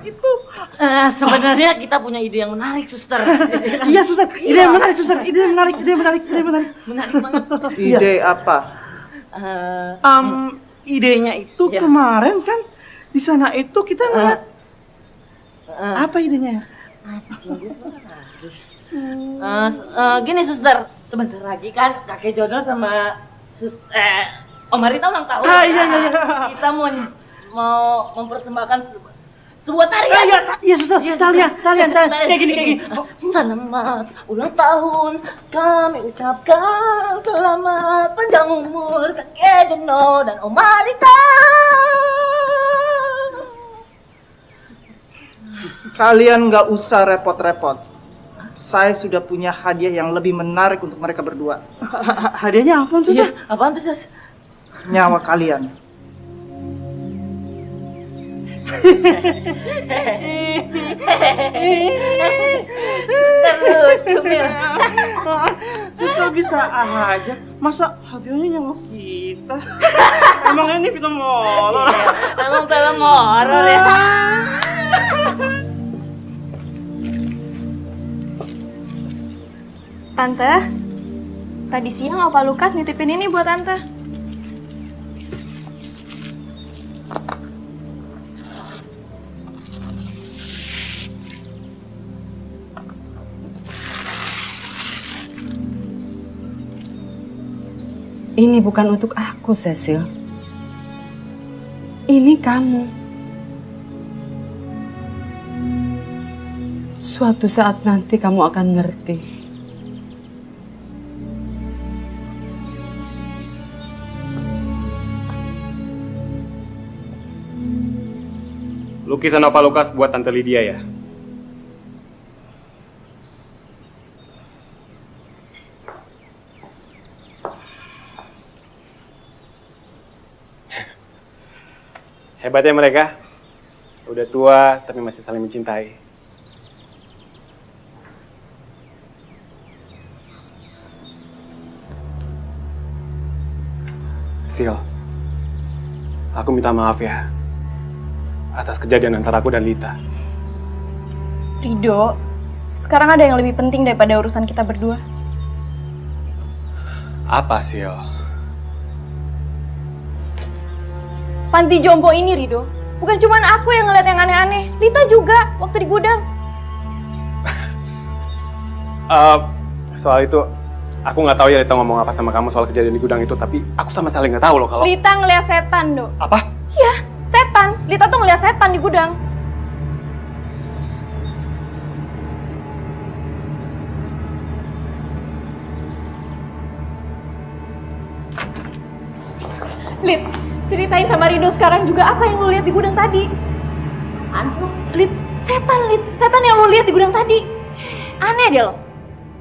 Speaker 12: itu
Speaker 5: Sebenarnya kita punya ide yang menarik, suster.
Speaker 12: iya, suster. Ide yang menarik, suster. Ide yang menarik.
Speaker 5: Menarik banget.
Speaker 7: Ide apa?
Speaker 12: Idenya itu kemarin kan di sana itu kita ngeliat apa idenya?
Speaker 5: Gini, suster. Sebentar lagi kan kakek Jono sama Om Marita ulang tahun.
Speaker 12: Iya.
Speaker 5: Kita mau mempersembahkan sebuah tarian.
Speaker 12: Iya, suster. Talian. Kayak gini.
Speaker 5: Selamat ulang tahun kami ucapkan, selamat panjang umur kakek Jono dan Om Marita.
Speaker 7: Kalian nggak usah repot-repot. Saya sudah punya hadiah yang lebih menarik untuk mereka berdua.
Speaker 12: Hadiahnya apa, suster?
Speaker 5: Iya, apaan tuh, Sus?
Speaker 7: Nyawa kalian.
Speaker 5: Lucu, Mil.
Speaker 12: Suster bisa aja. Masa hadiahnya nyawa kita? Emang ini film horor?
Speaker 5: Emang film horor ya?
Speaker 2: Tante, tadi siang Opa Lukas nitipin ini buat Tante.
Speaker 9: Ini bukan untuk aku, Cecil. Ini kamu. Suatu saat nanti kamu akan ngerti.
Speaker 3: Lukisan Opa Lukas buat Tante Lydia ya? Hebatnya mereka. Udah tua tapi masih saling mencintai. Sil, aku minta maaf ya atas kejadian antara aku dan Lita.
Speaker 2: Rido, sekarang ada yang lebih penting daripada urusan kita berdua.
Speaker 3: Apa, Sil?
Speaker 2: Panti jompo ini, Rido. Bukan cuma aku yang ngeliat yang aneh-aneh. Lita juga, waktu di gudang.
Speaker 3: Soal itu, aku nggak tahu ya Lita ngomong apa sama kamu soal kejadian di gudang itu, tapi aku sama sekali nggak tahu loh kalau...
Speaker 2: Lita ngeliat setan, Do.
Speaker 3: Apa?
Speaker 2: Iya, setan. Lita tuh ngeliat setan di gudang. Lit, ceritain sama Rido sekarang juga apa yang lo lihat di gudang tadi.
Speaker 6: Apaan sih lo?
Speaker 2: Lit, setan yang lo lihat di gudang tadi. Aneh deh lo.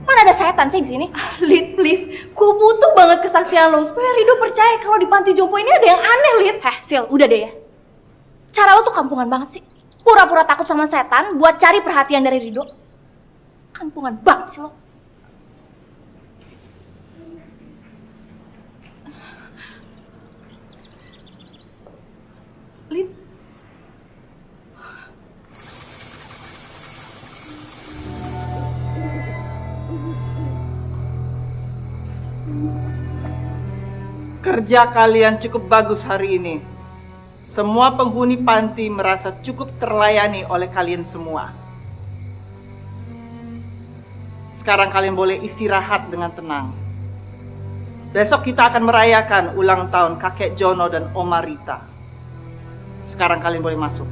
Speaker 2: Mana ada setan sih di sini? Lit, please, gue butuh banget kesaksian lo supaya Rido percaya kalau di panti jompo ini ada yang aneh, Lit. Sil, udah deh ya. Cara lo tuh kampungan banget sih. Pura-pura takut sama setan buat cari perhatian dari Rido. Kampungan banget sih lo. Lit.
Speaker 7: Kerja kalian cukup bagus hari ini. Semua penghuni panti merasa cukup terlayani oleh kalian semua. Sekarang kalian boleh istirahat dengan tenang. Besok kita akan merayakan ulang tahun kakek Jono dan Oma Rita. Sekarang kalian boleh masuk.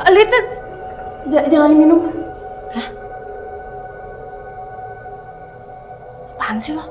Speaker 2: Lita, jangan minum. Hah? Apaan sih lo?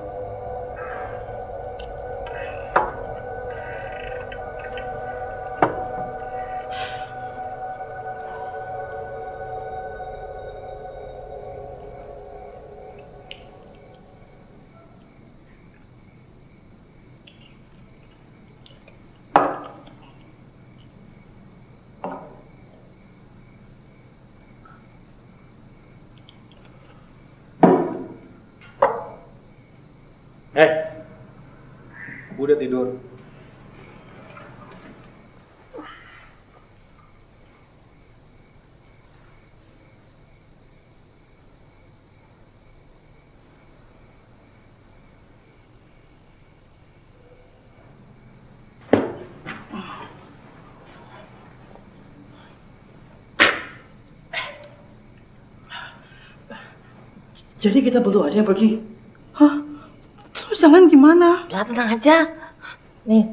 Speaker 8: Udah tidur.
Speaker 12: Jadi kita berdua aja yang pergi? Hah? Terus jangan gimana?
Speaker 5: Udah tenang aja. Nih.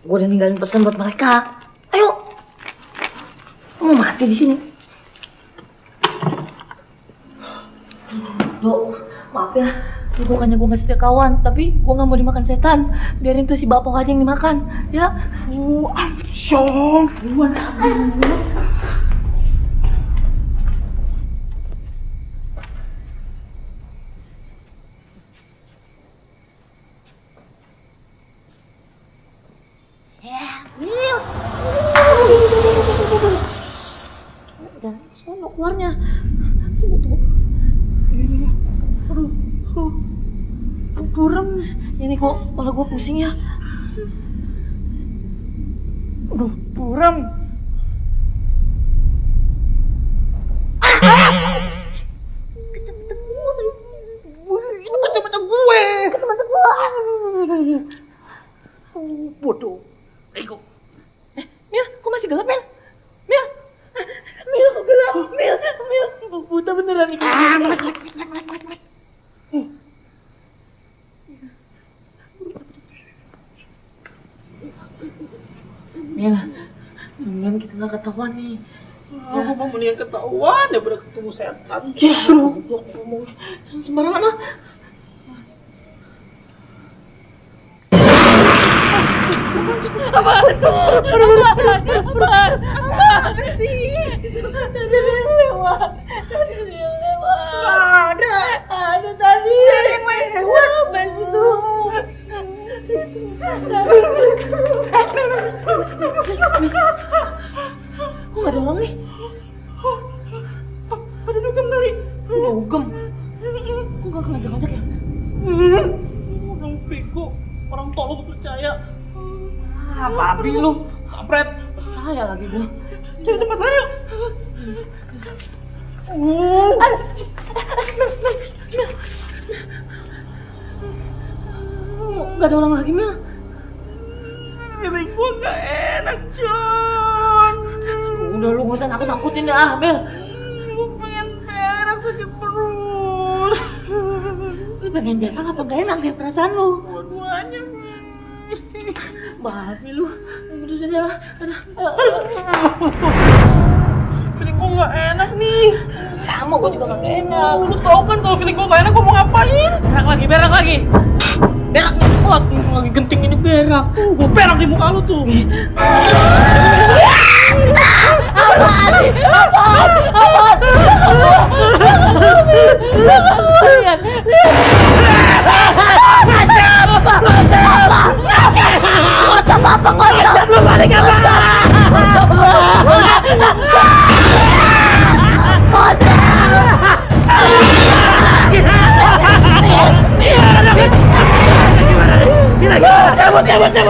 Speaker 5: Gue udah ninggalin pesan buat mereka. Ayo. Mau mati di sini. Dok, maaf ya. Ini bukannya gue gak setia kawan, tapi gue gak mau dimakan setan. Biarin tuh si Bapok aja yang dimakan, ya.
Speaker 12: Amsyong. Duluan cabut.
Speaker 5: Udah, sono keluarnya. Tunggu. Aduh, burem. Ini kok kepala gue pusing ya.
Speaker 12: Aduh, buram. Itu kacamata gue.
Speaker 10: Kacamata gue. Bodoh.
Speaker 12: Ego.
Speaker 10: Mil, kok masih gelap, Mil? Mil, kok gelap? Mil, buta beneran nih.
Speaker 12: Mil, mendingan kita nggak ketahuan nih. Aku mau mendingan ketahuan ya udah ketemu setan. Ya, ngomong jangan sembarangan lah.
Speaker 10: Apaan tuh? Apaan sih? Ada yang lewat. Ada. Ada tadi. Ada yang lewat. Apa itu?
Speaker 12: Kok nggak ada orang nih?
Speaker 10: Ada dugem kali.
Speaker 12: Dugem? Kok nggak ngajak-ngajak ya? Orang bego, orang tolong percaya. Ah, babi lu, kampret. Percaya lagi gua. Cari tempat lain. Gak ada orang lagi, Mil.
Speaker 10: Feeling gua gak enak, John.
Speaker 12: Udah lu gak usah nakut-nakutin dah, Mil.
Speaker 10: Gua pengen berak sakit perut.
Speaker 12: Lu pengen berak apa gak enak ya perasaan lu?
Speaker 10: Dua-duanya.
Speaker 12: Babi lu. Udah jadi
Speaker 10: Feeling gua gak enak nih.
Speaker 12: sama gua juga gak enak.
Speaker 10: Lu tau kan kalau feeling gua gak enak gua mau ngapain?
Speaker 12: Berak lagi. Berak nih, kuat nih, lagi genting ini berak. Gua berak di muka lu tuh.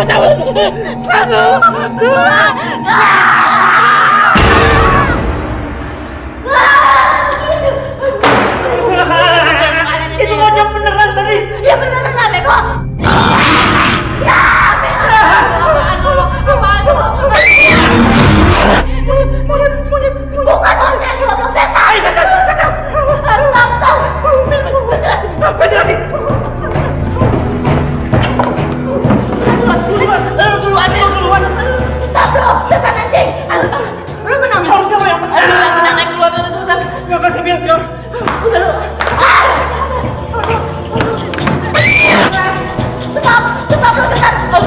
Speaker 10: Cabut. Satu, dua.
Speaker 12: Itu ngajak beneran tadi.
Speaker 10: Ya beneran lah, Beko. Bukan monyet, goblok setan. Harus tahu. Penjelasin. Duluan. Stop lo, setan anjing. Lu menang.
Speaker 12: Harus siapa yang menang?
Speaker 10: Naik duluan.
Speaker 12: Gak kasih biar.
Speaker 10: Udah lu. Stop lo setan. Stop.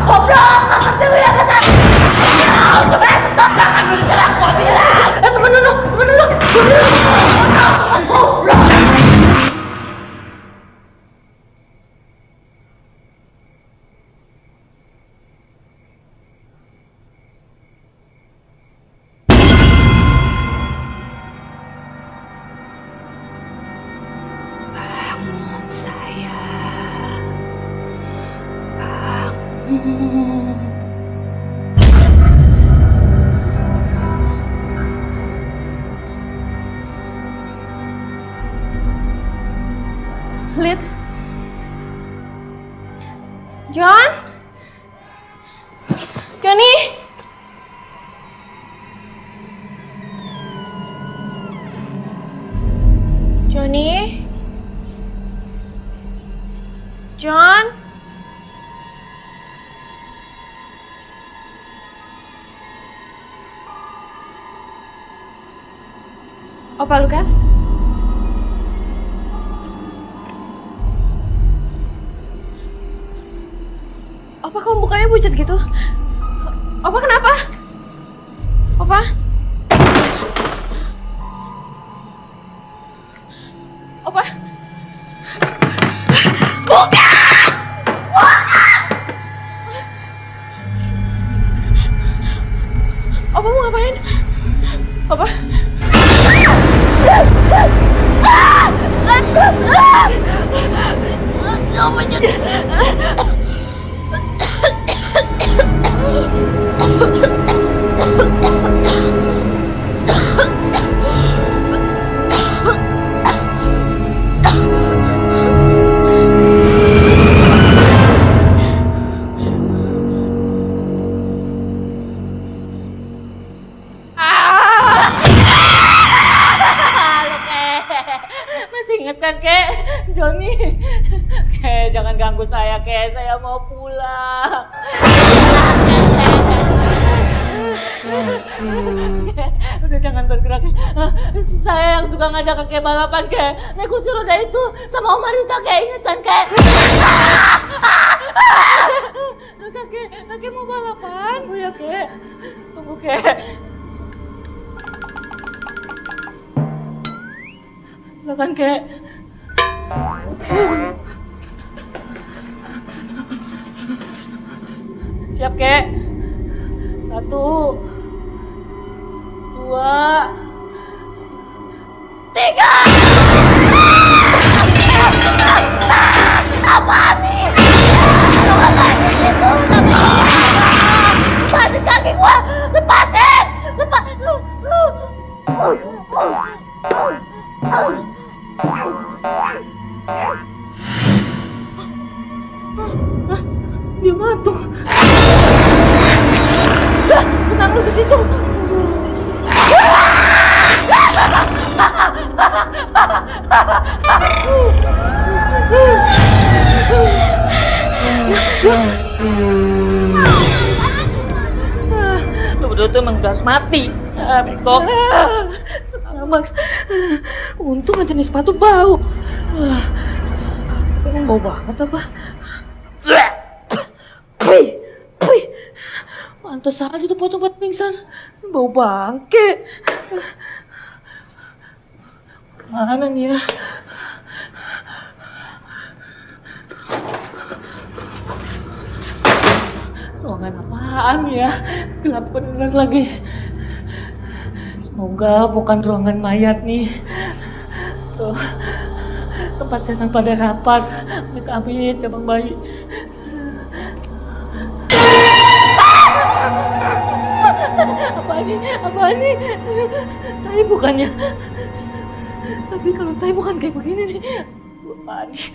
Speaker 10: Goblok, makasih lu ya setan. Stop, jangan lu diserang gua bilang. Temen dulu. Goblok.
Speaker 2: Lid. John? Johnny? Johnny? John? Opa Lukas? Opa, kok mukanya pucat gitu? Opa, kenapa? Opa? Opa? Buka! Opa mau ngapain? Opa?
Speaker 12: ingatkan, Kek. Joni. Kek, jangan ganggu saya, Kek. Saya mau pulang. Udah jangan bergerak. Saya yang suka ngajak Kakek balapan, Kek. Naik kursi roda itu sama Om Marita, Kek. Ingatkan, Kek. Kakek mau balapan? Oh ya, Kek. Tunggu, Kek. Silakan, Kek. Siap, Kek. 1, 2, 3.
Speaker 6: Apaan nih? Lu gak kayak gitu, lepasin kaki gua, lepasin,
Speaker 12: Dia matuk. Tenang lu di situ. Lu berdua tuh emang udah harus mati. Beko. Selamat. Untung aja nih sepatu bau. Emang bau banget apa? Pantes aja tuh pocong buat pingsan. Bau bangke. Mana nih ya? Ruangan apaan ya? Gelap bener lagi. Semoga bukan ruangan mayat nih. Tuh, tempat setan pada rapat. Amit-amit ya Bang Bayi. Apaan nih? Tai bukannya. Tapi kalau tai bukan kayak begini nih. Apaan nih?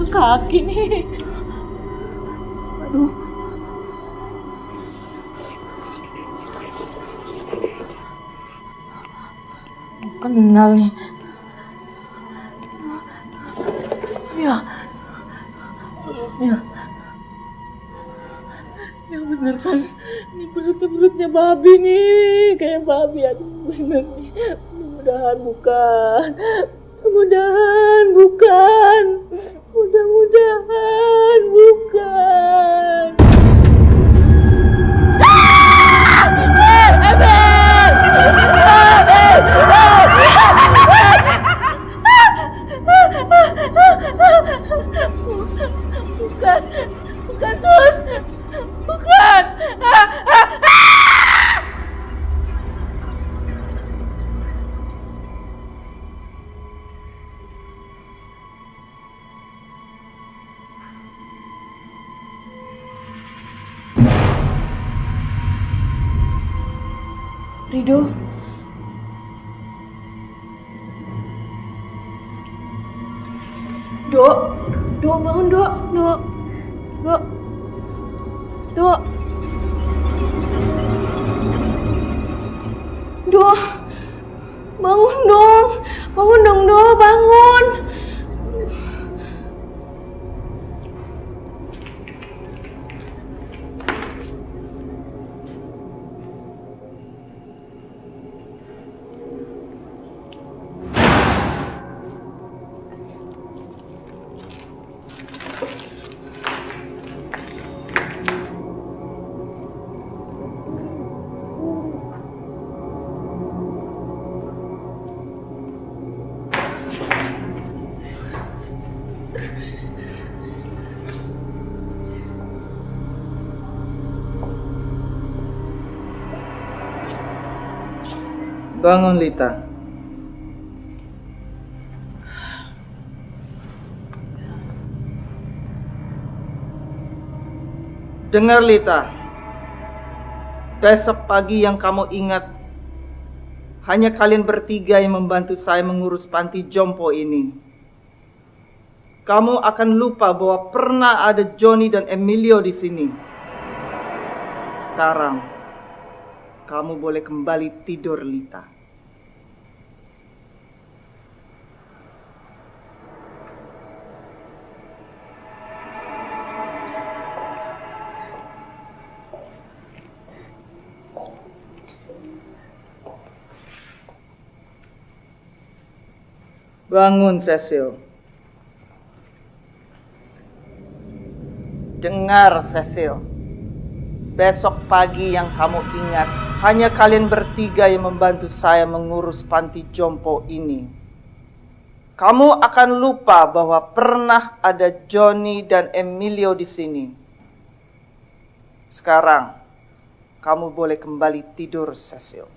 Speaker 12: Kaki nih. Aduh. Kenal nih. Ya. Ya bener kan. Ini perutnya babi nih. Kayak babi. Aduh bener nih. Mudah-mudahan bukan. Mudah-mudahan bukan. Mudah-mudahan bukan. Bukan Tus, bukan.
Speaker 2: Rido. Dok, bangun, Dok. Bangun dong. Bangun dong, Dok, bangun.
Speaker 7: Bangun, Lita. Dengar, Lita. Besok pagi yang kamu ingat, hanya kalian bertiga yang membantu saya mengurus panti jompo ini. Kamu akan lupa bahwa pernah ada Johnny dan Emilio di sini. Sekarang, kamu boleh kembali tidur, Lita. Bangun, Cecil. Dengar, Cecil. Besok pagi yang kamu ingat, hanya kalian bertiga yang membantu saya mengurus panti jompo ini. Kamu akan lupa bahwa pernah ada Johnny dan Emilio di sini. Sekarang, kamu boleh kembali tidur, Cecil.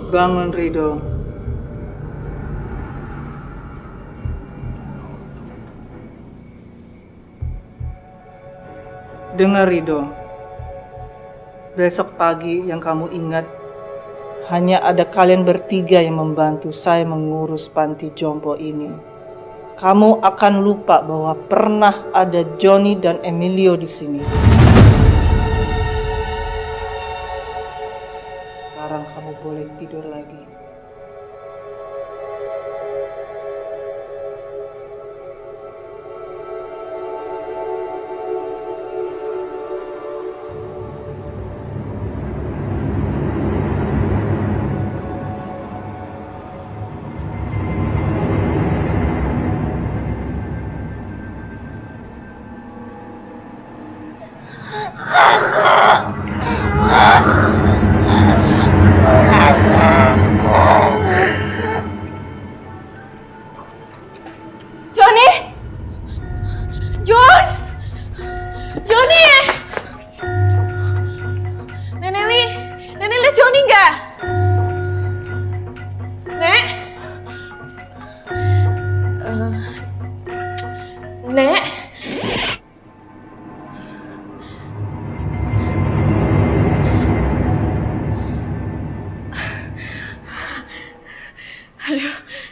Speaker 7: Bangun, Rido. Dengar, Rido. Besok pagi yang kamu ingat, hanya ada kalian bertiga yang membantu saya mengurus panti jompo ini. Kamu akan lupa bahwa pernah ada Johnny dan Emilio di sini. Sekarang kamu boleh tidur lagi.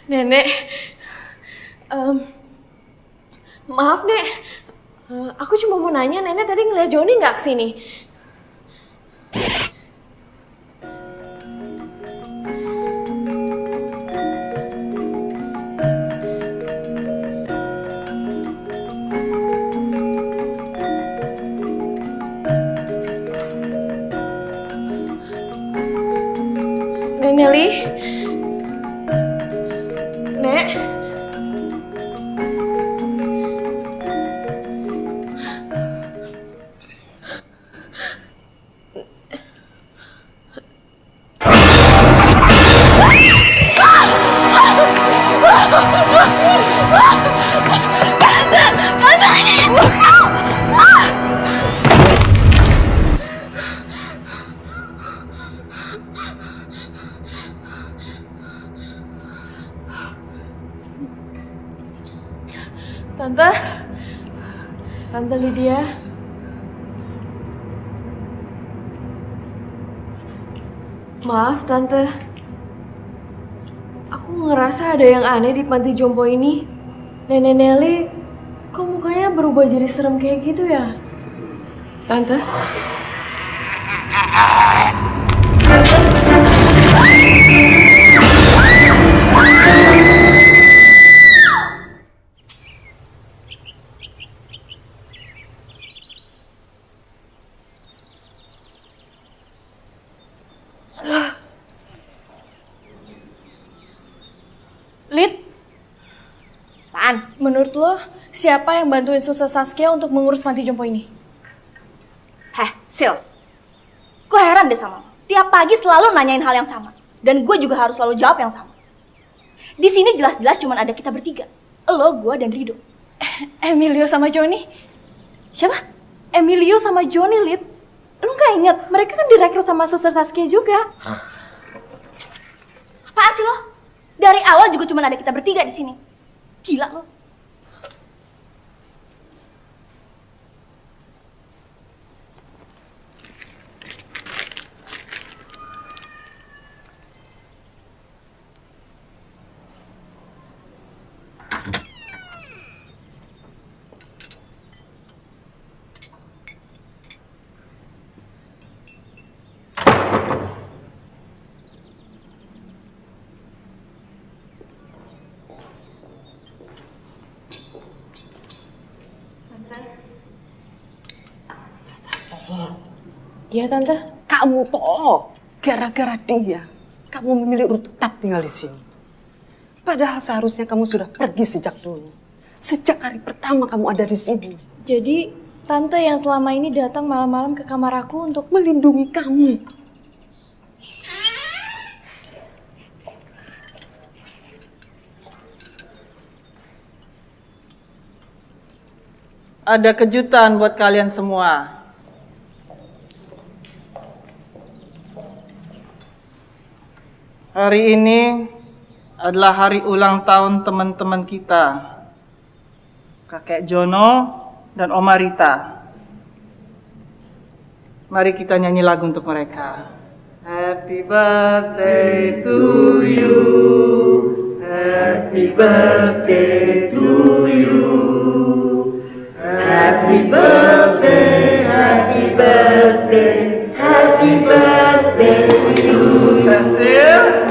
Speaker 13: Nenek, maaf Nek, aku cuma mau nanya, Nenek tadi ngeliat Johnny nggak kesini? Nenek Li? Nek? Tante Lydia. Maaf Tante, aku ngerasa ada yang aneh di panti jompo ini. Nenek Nelly, kok mukanya berubah jadi serem kayak gitu ya? Tante? Lid, menurut lo siapa yang bantuin Suster Saskia untuk mengurus panti jompo ini?
Speaker 2: Sil, gue heran deh sama lo. Tiap pagi selalu nanyain hal yang sama, dan gue juga harus selalu jawab yang sama. Di sini jelas-jelas cuma ada kita bertiga, lo, gue, dan Rido.
Speaker 13: Emilio sama Joni.
Speaker 2: Siapa?
Speaker 13: Emilio sama Joni, Lid. Lu nggak inget? Mereka kan direkrut sama Suster Saskia juga.
Speaker 2: Apaan sih lo? Dari awal juga cuma ada kita bertiga di sini. Gila lo.
Speaker 13: Iya, Tante.
Speaker 10: Kamu toh, gara-gara dia, kamu memilih untuk tetap tinggal di sini. Padahal seharusnya kamu sudah pergi sejak dulu. Sejak hari pertama kamu ada di sini.
Speaker 13: Jadi, Tante yang selama ini datang malam-malam ke kamar aku untuk
Speaker 10: melindungi kamu.
Speaker 7: Ada kejutan buat kalian semua. Hari ini adalah hari ulang tahun teman-teman kita. Kakek Jono dan Oma Rita. Mari kita nyanyi lagu untuk mereka. Happy birthday to you. Happy birthday to you. Happy birthday, happy birthday, happy birthday to you. Cecil.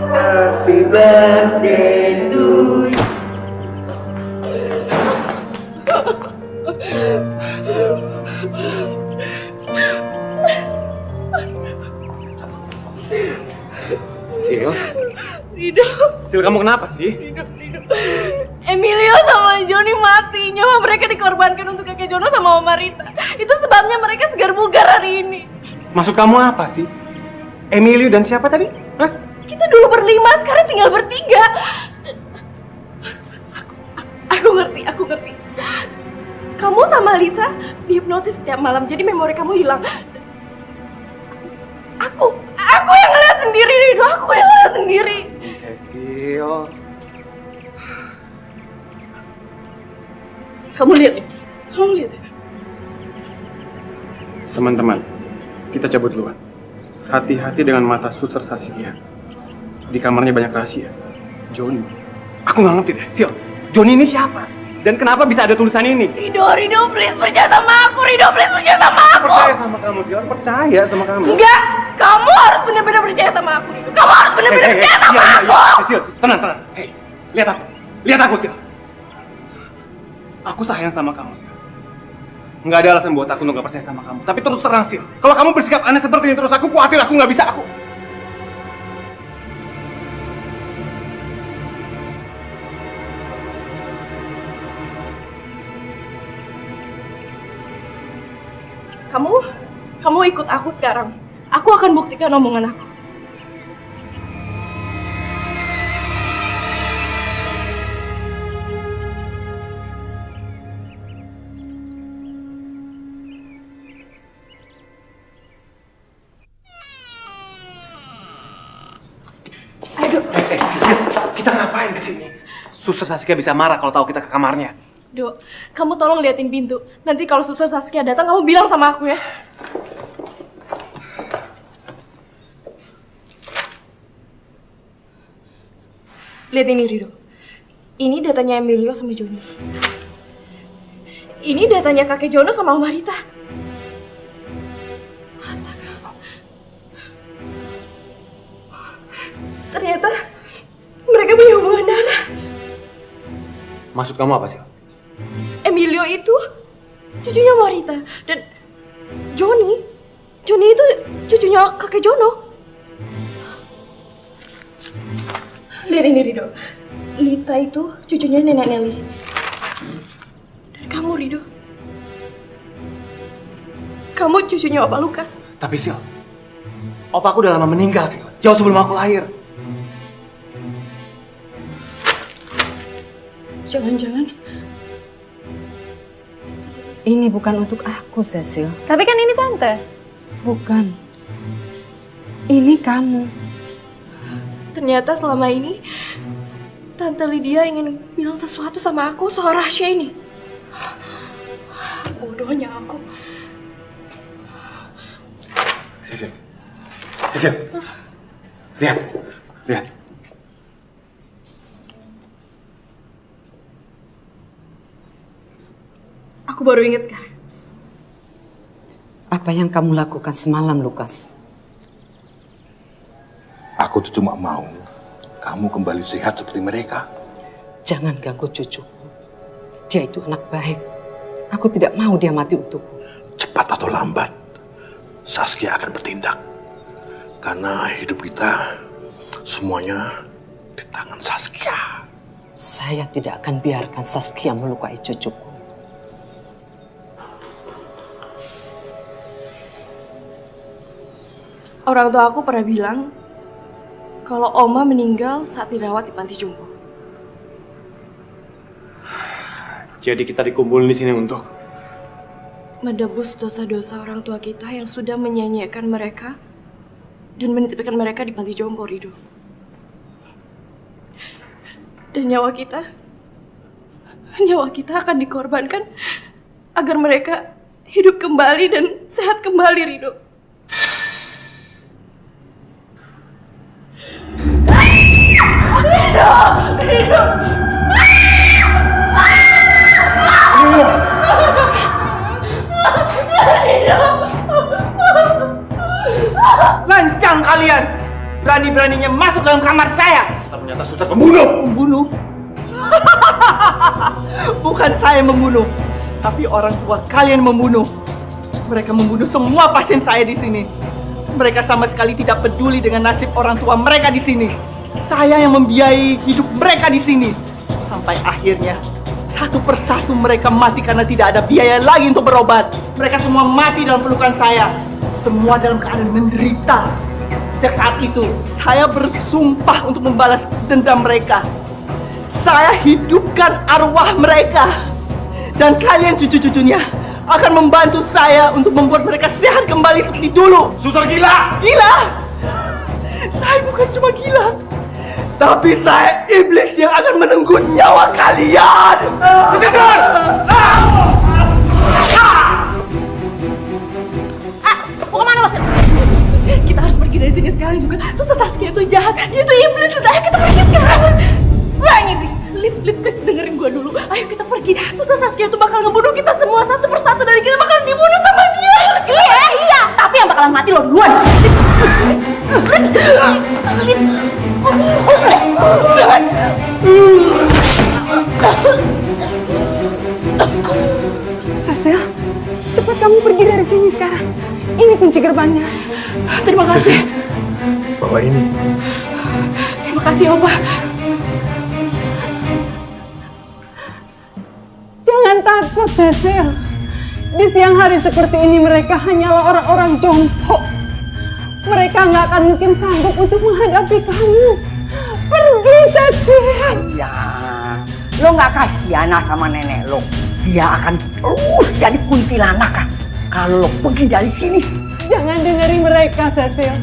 Speaker 7: Happy birthday to you.
Speaker 3: Sil?
Speaker 13: Rido.
Speaker 3: Sil, kamu kenapa sih?
Speaker 13: Rido. Emilio sama Joni mati. Nyawa mereka dikorbankan untuk kakek Jono sama Oma Rita. Itu sebabnya mereka segar bugar hari ini.
Speaker 3: Maksud kamu apa sih? Emilio dan siapa tadi? Hah?
Speaker 13: Kita dulu berlima, sekarang tinggal bertiga. Aku ngerti. Kamu sama Lita dihipnotis setiap malam, jadi memori kamu hilang. Aku yang ngeliat sendiri, Rido. Aku yang ngeliat sendiri.
Speaker 3: Cecil.
Speaker 13: Kamu lihat ini.
Speaker 3: Teman-teman, kita cabut duluan. Hati-hati dengan mata Suster Saskia. Di kamarnya banyak rahasia. Joni. Aku nggak ngerti deh, Sil. Joni ini siapa? Dan kenapa bisa ada tulisan ini?
Speaker 13: Rido, please percaya sama aku. Rido, please percaya sama aku.
Speaker 3: Percaya sama kamu, Sil. Percaya sama kamu.
Speaker 13: Enggak, kamu harus benar-benar percaya sama aku, Rido. Kamu harus benar-benar percaya sama aku.
Speaker 3: Sil, tenang. Hei, lihat aku, Sil. Aku sayang sama kamu, Sil. Nggak ada alasan buat aku nggak percaya sama kamu. Tapi terus terang, Sil. Kalau kamu bersikap aneh seperti ini terus, aku khawatir aku nggak bisa.
Speaker 13: Kamu ikut aku sekarang. Aku akan buktikan omongan aku.
Speaker 3: Sil, kita ngapain kesini? Suster Saskia bisa marah kalau tahu kita ke kamarnya.
Speaker 13: Dok, kamu tolong liatin pintu. Nanti kalau Suster Saskia datang, kamu bilang sama aku ya. Lihat ini, Rido. Ini datanya Emilio sama Joni. Ini datanya kakek Jono sama Oma Rita. Astaga. Ternyata mereka punya hubungan darah.
Speaker 3: Maksud kamu apa, Sil?
Speaker 13: Emilio itu cucunya Oma Rita. Dan Joni itu cucunya kakek Jono. Lihat ini, Rido. Lita itu cucunya Nenek Nelly. Dan kamu, Rido. Kamu cucunya Opa Lukas.
Speaker 3: Tapi, Sil, Opa aku udah lama meninggal, Sil. Jauh sebelum aku lahir.
Speaker 13: Jangan-jangan.
Speaker 9: Ini bukan untuk aku, Cecil.
Speaker 13: Tapi kan ini tante.
Speaker 9: Bukan. Ini kamu.
Speaker 13: Ternyata selama ini Tante Lydia ingin bilang sesuatu sama aku soal rahasia ini. Bodohnya aku.
Speaker 3: Cecil. Cecil. Lihat. Lihat.
Speaker 13: Aku baru ingat sekarang.
Speaker 10: Apa yang kamu lakukan semalam, Lukas?
Speaker 11: Aku tuh cuma mau kamu kembali sehat seperti mereka.
Speaker 10: Jangan ganggu cucuku. Dia itu anak baik. Aku tidak mau dia mati untukku.
Speaker 11: Cepat atau lambat, Saskia akan bertindak. Karena hidup kita semuanya di tangan Saskia.
Speaker 10: Saya tidak akan biarkan Saskia melukai cucuku.
Speaker 13: Orang tua aku pernah bilang kalau Oma meninggal saat dirawat di panti jompo.
Speaker 3: Jadi kita dikumpulin di sini untuk
Speaker 13: Menebus dosa-dosa orang tua kita yang sudah menyanyiakan mereka dan menitipkan mereka di panti jompo, Rido. Dan nyawa kita akan dikorbankan agar mereka hidup kembali dan sehat kembali, Rido. Rido!
Speaker 7: Lancang kalian! Berani-beraninya masuk dalam kamar saya!
Speaker 11: Ternyata suster pembunuh!
Speaker 7: Membunuh? Bukan saya membunuh, tapi orang tua kalian membunuh. Mereka membunuh semua pasien saya di sini. Mereka sama sekali tidak peduli dengan nasib orang tua mereka di sini. Saya yang membiayai hidup mereka di sini. Sampai akhirnya satu persatu mereka mati karena tidak ada biaya lagi untuk berobat. Mereka semua mati dalam pelukan saya. Semua dalam keadaan menderita. Sejak saat itu, saya bersumpah untuk membalas dendam mereka. Saya hidupkan arwah mereka. Dan kalian cucu-cucunya akan membantu saya untuk membuat mereka sehat kembali seperti dulu.
Speaker 11: Suster gila!
Speaker 7: Gila! Saya bukan cuma gila, tapi saya iblis yang akan menenggut nyawa kalian. Suster!
Speaker 2: Mau kemana lo, Sil?
Speaker 13: Kita harus pergi dari sini sekarang juga. Suster Saskia itu jahat. Dia itu iblis. Ayo kita pergi sekarang. Lah ini iblis. Lid, please dengerin gua dulu. Ayo kita pergi. Suster Saskia itu bakal ngebunuh kita semua. Satu persatu dari kita bakal dibunuh sama dia.
Speaker 2: Iya. Tapi yang bakalan mati lo duluan sih.
Speaker 10: Cecil, cepat kamu pergi dari sini sekarang. Ini kunci gerbangnya.
Speaker 13: Terima kasih.
Speaker 11: Bawa ini.
Speaker 13: Terima kasih, Opa.
Speaker 10: Jangan takut, Cecil. Di siang hari seperti ini mereka hanyalah orang-orang jompo. Mereka nggak akan mungkin sanggup untuk menghadapi kamu. Pergi, Cecil.
Speaker 14: Ya, lo nggak kasihan sama nenek lo. Dia akan terus jadi kuntilanak kalau lo pergi dari sini.
Speaker 10: Jangan dengerin mereka, Cecil.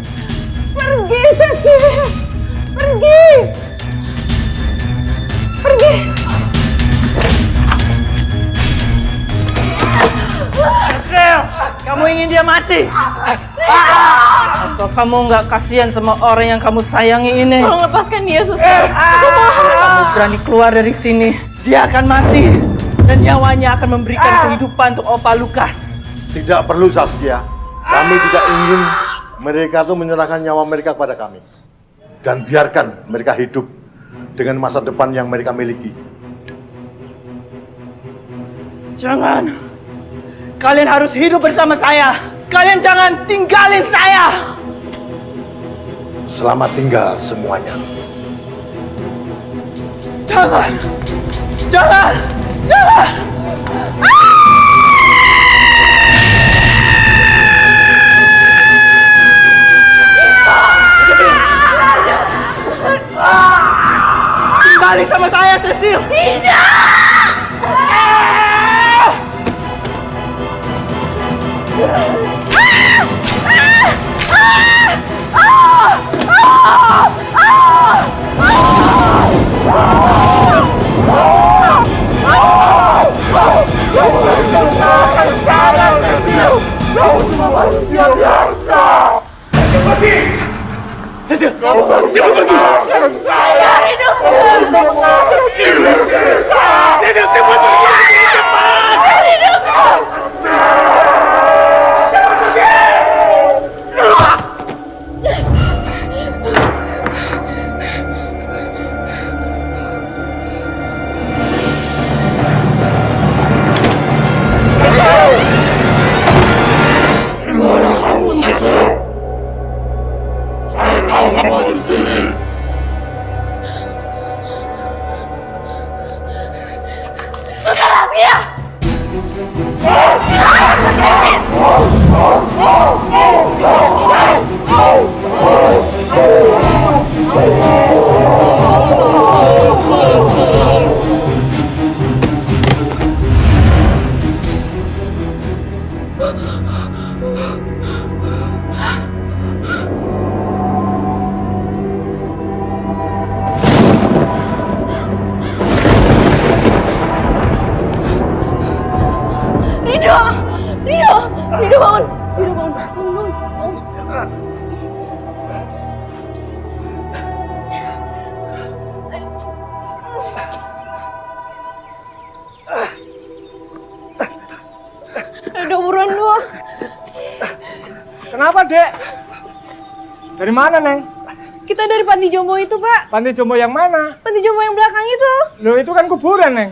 Speaker 10: Pergi, Cecil. Pergi. Pergi.
Speaker 7: Cecil, kamu ingin dia mati? Atau kamu nggak kasihan sama orang yang kamu sayangi ini?
Speaker 13: Tolong lepaskan dia, Suster.
Speaker 7: Kamu berani keluar dari sini, dia akan mati. Dan nyawanya akan memberikan kehidupan untuk Opa Lukas.
Speaker 11: Tidak perlu, Saskia. Kami tidak ingin mereka tuh menyerahkan nyawa mereka kepada kami. Dan biarkan mereka hidup dengan masa depan yang mereka miliki.
Speaker 7: Jangan. Kalian harus hidup bersama saya. Kalian jangan tinggalin saya.
Speaker 11: Selamat tinggal semuanya.
Speaker 7: Jangan. Jangan. Jangan.
Speaker 12: Kembali sama saya, Cecil.
Speaker 13: Rido bangun. Rido bangun. Rido buruan lu.
Speaker 3: Kenapa, Dek? Dari mana, Neng?
Speaker 13: Kita dari panti jompo itu, Pak.
Speaker 3: Panti jompo yang mana?
Speaker 13: Panti jompo yang belakang itu.
Speaker 3: Loh, itu kan kuburan, Neng.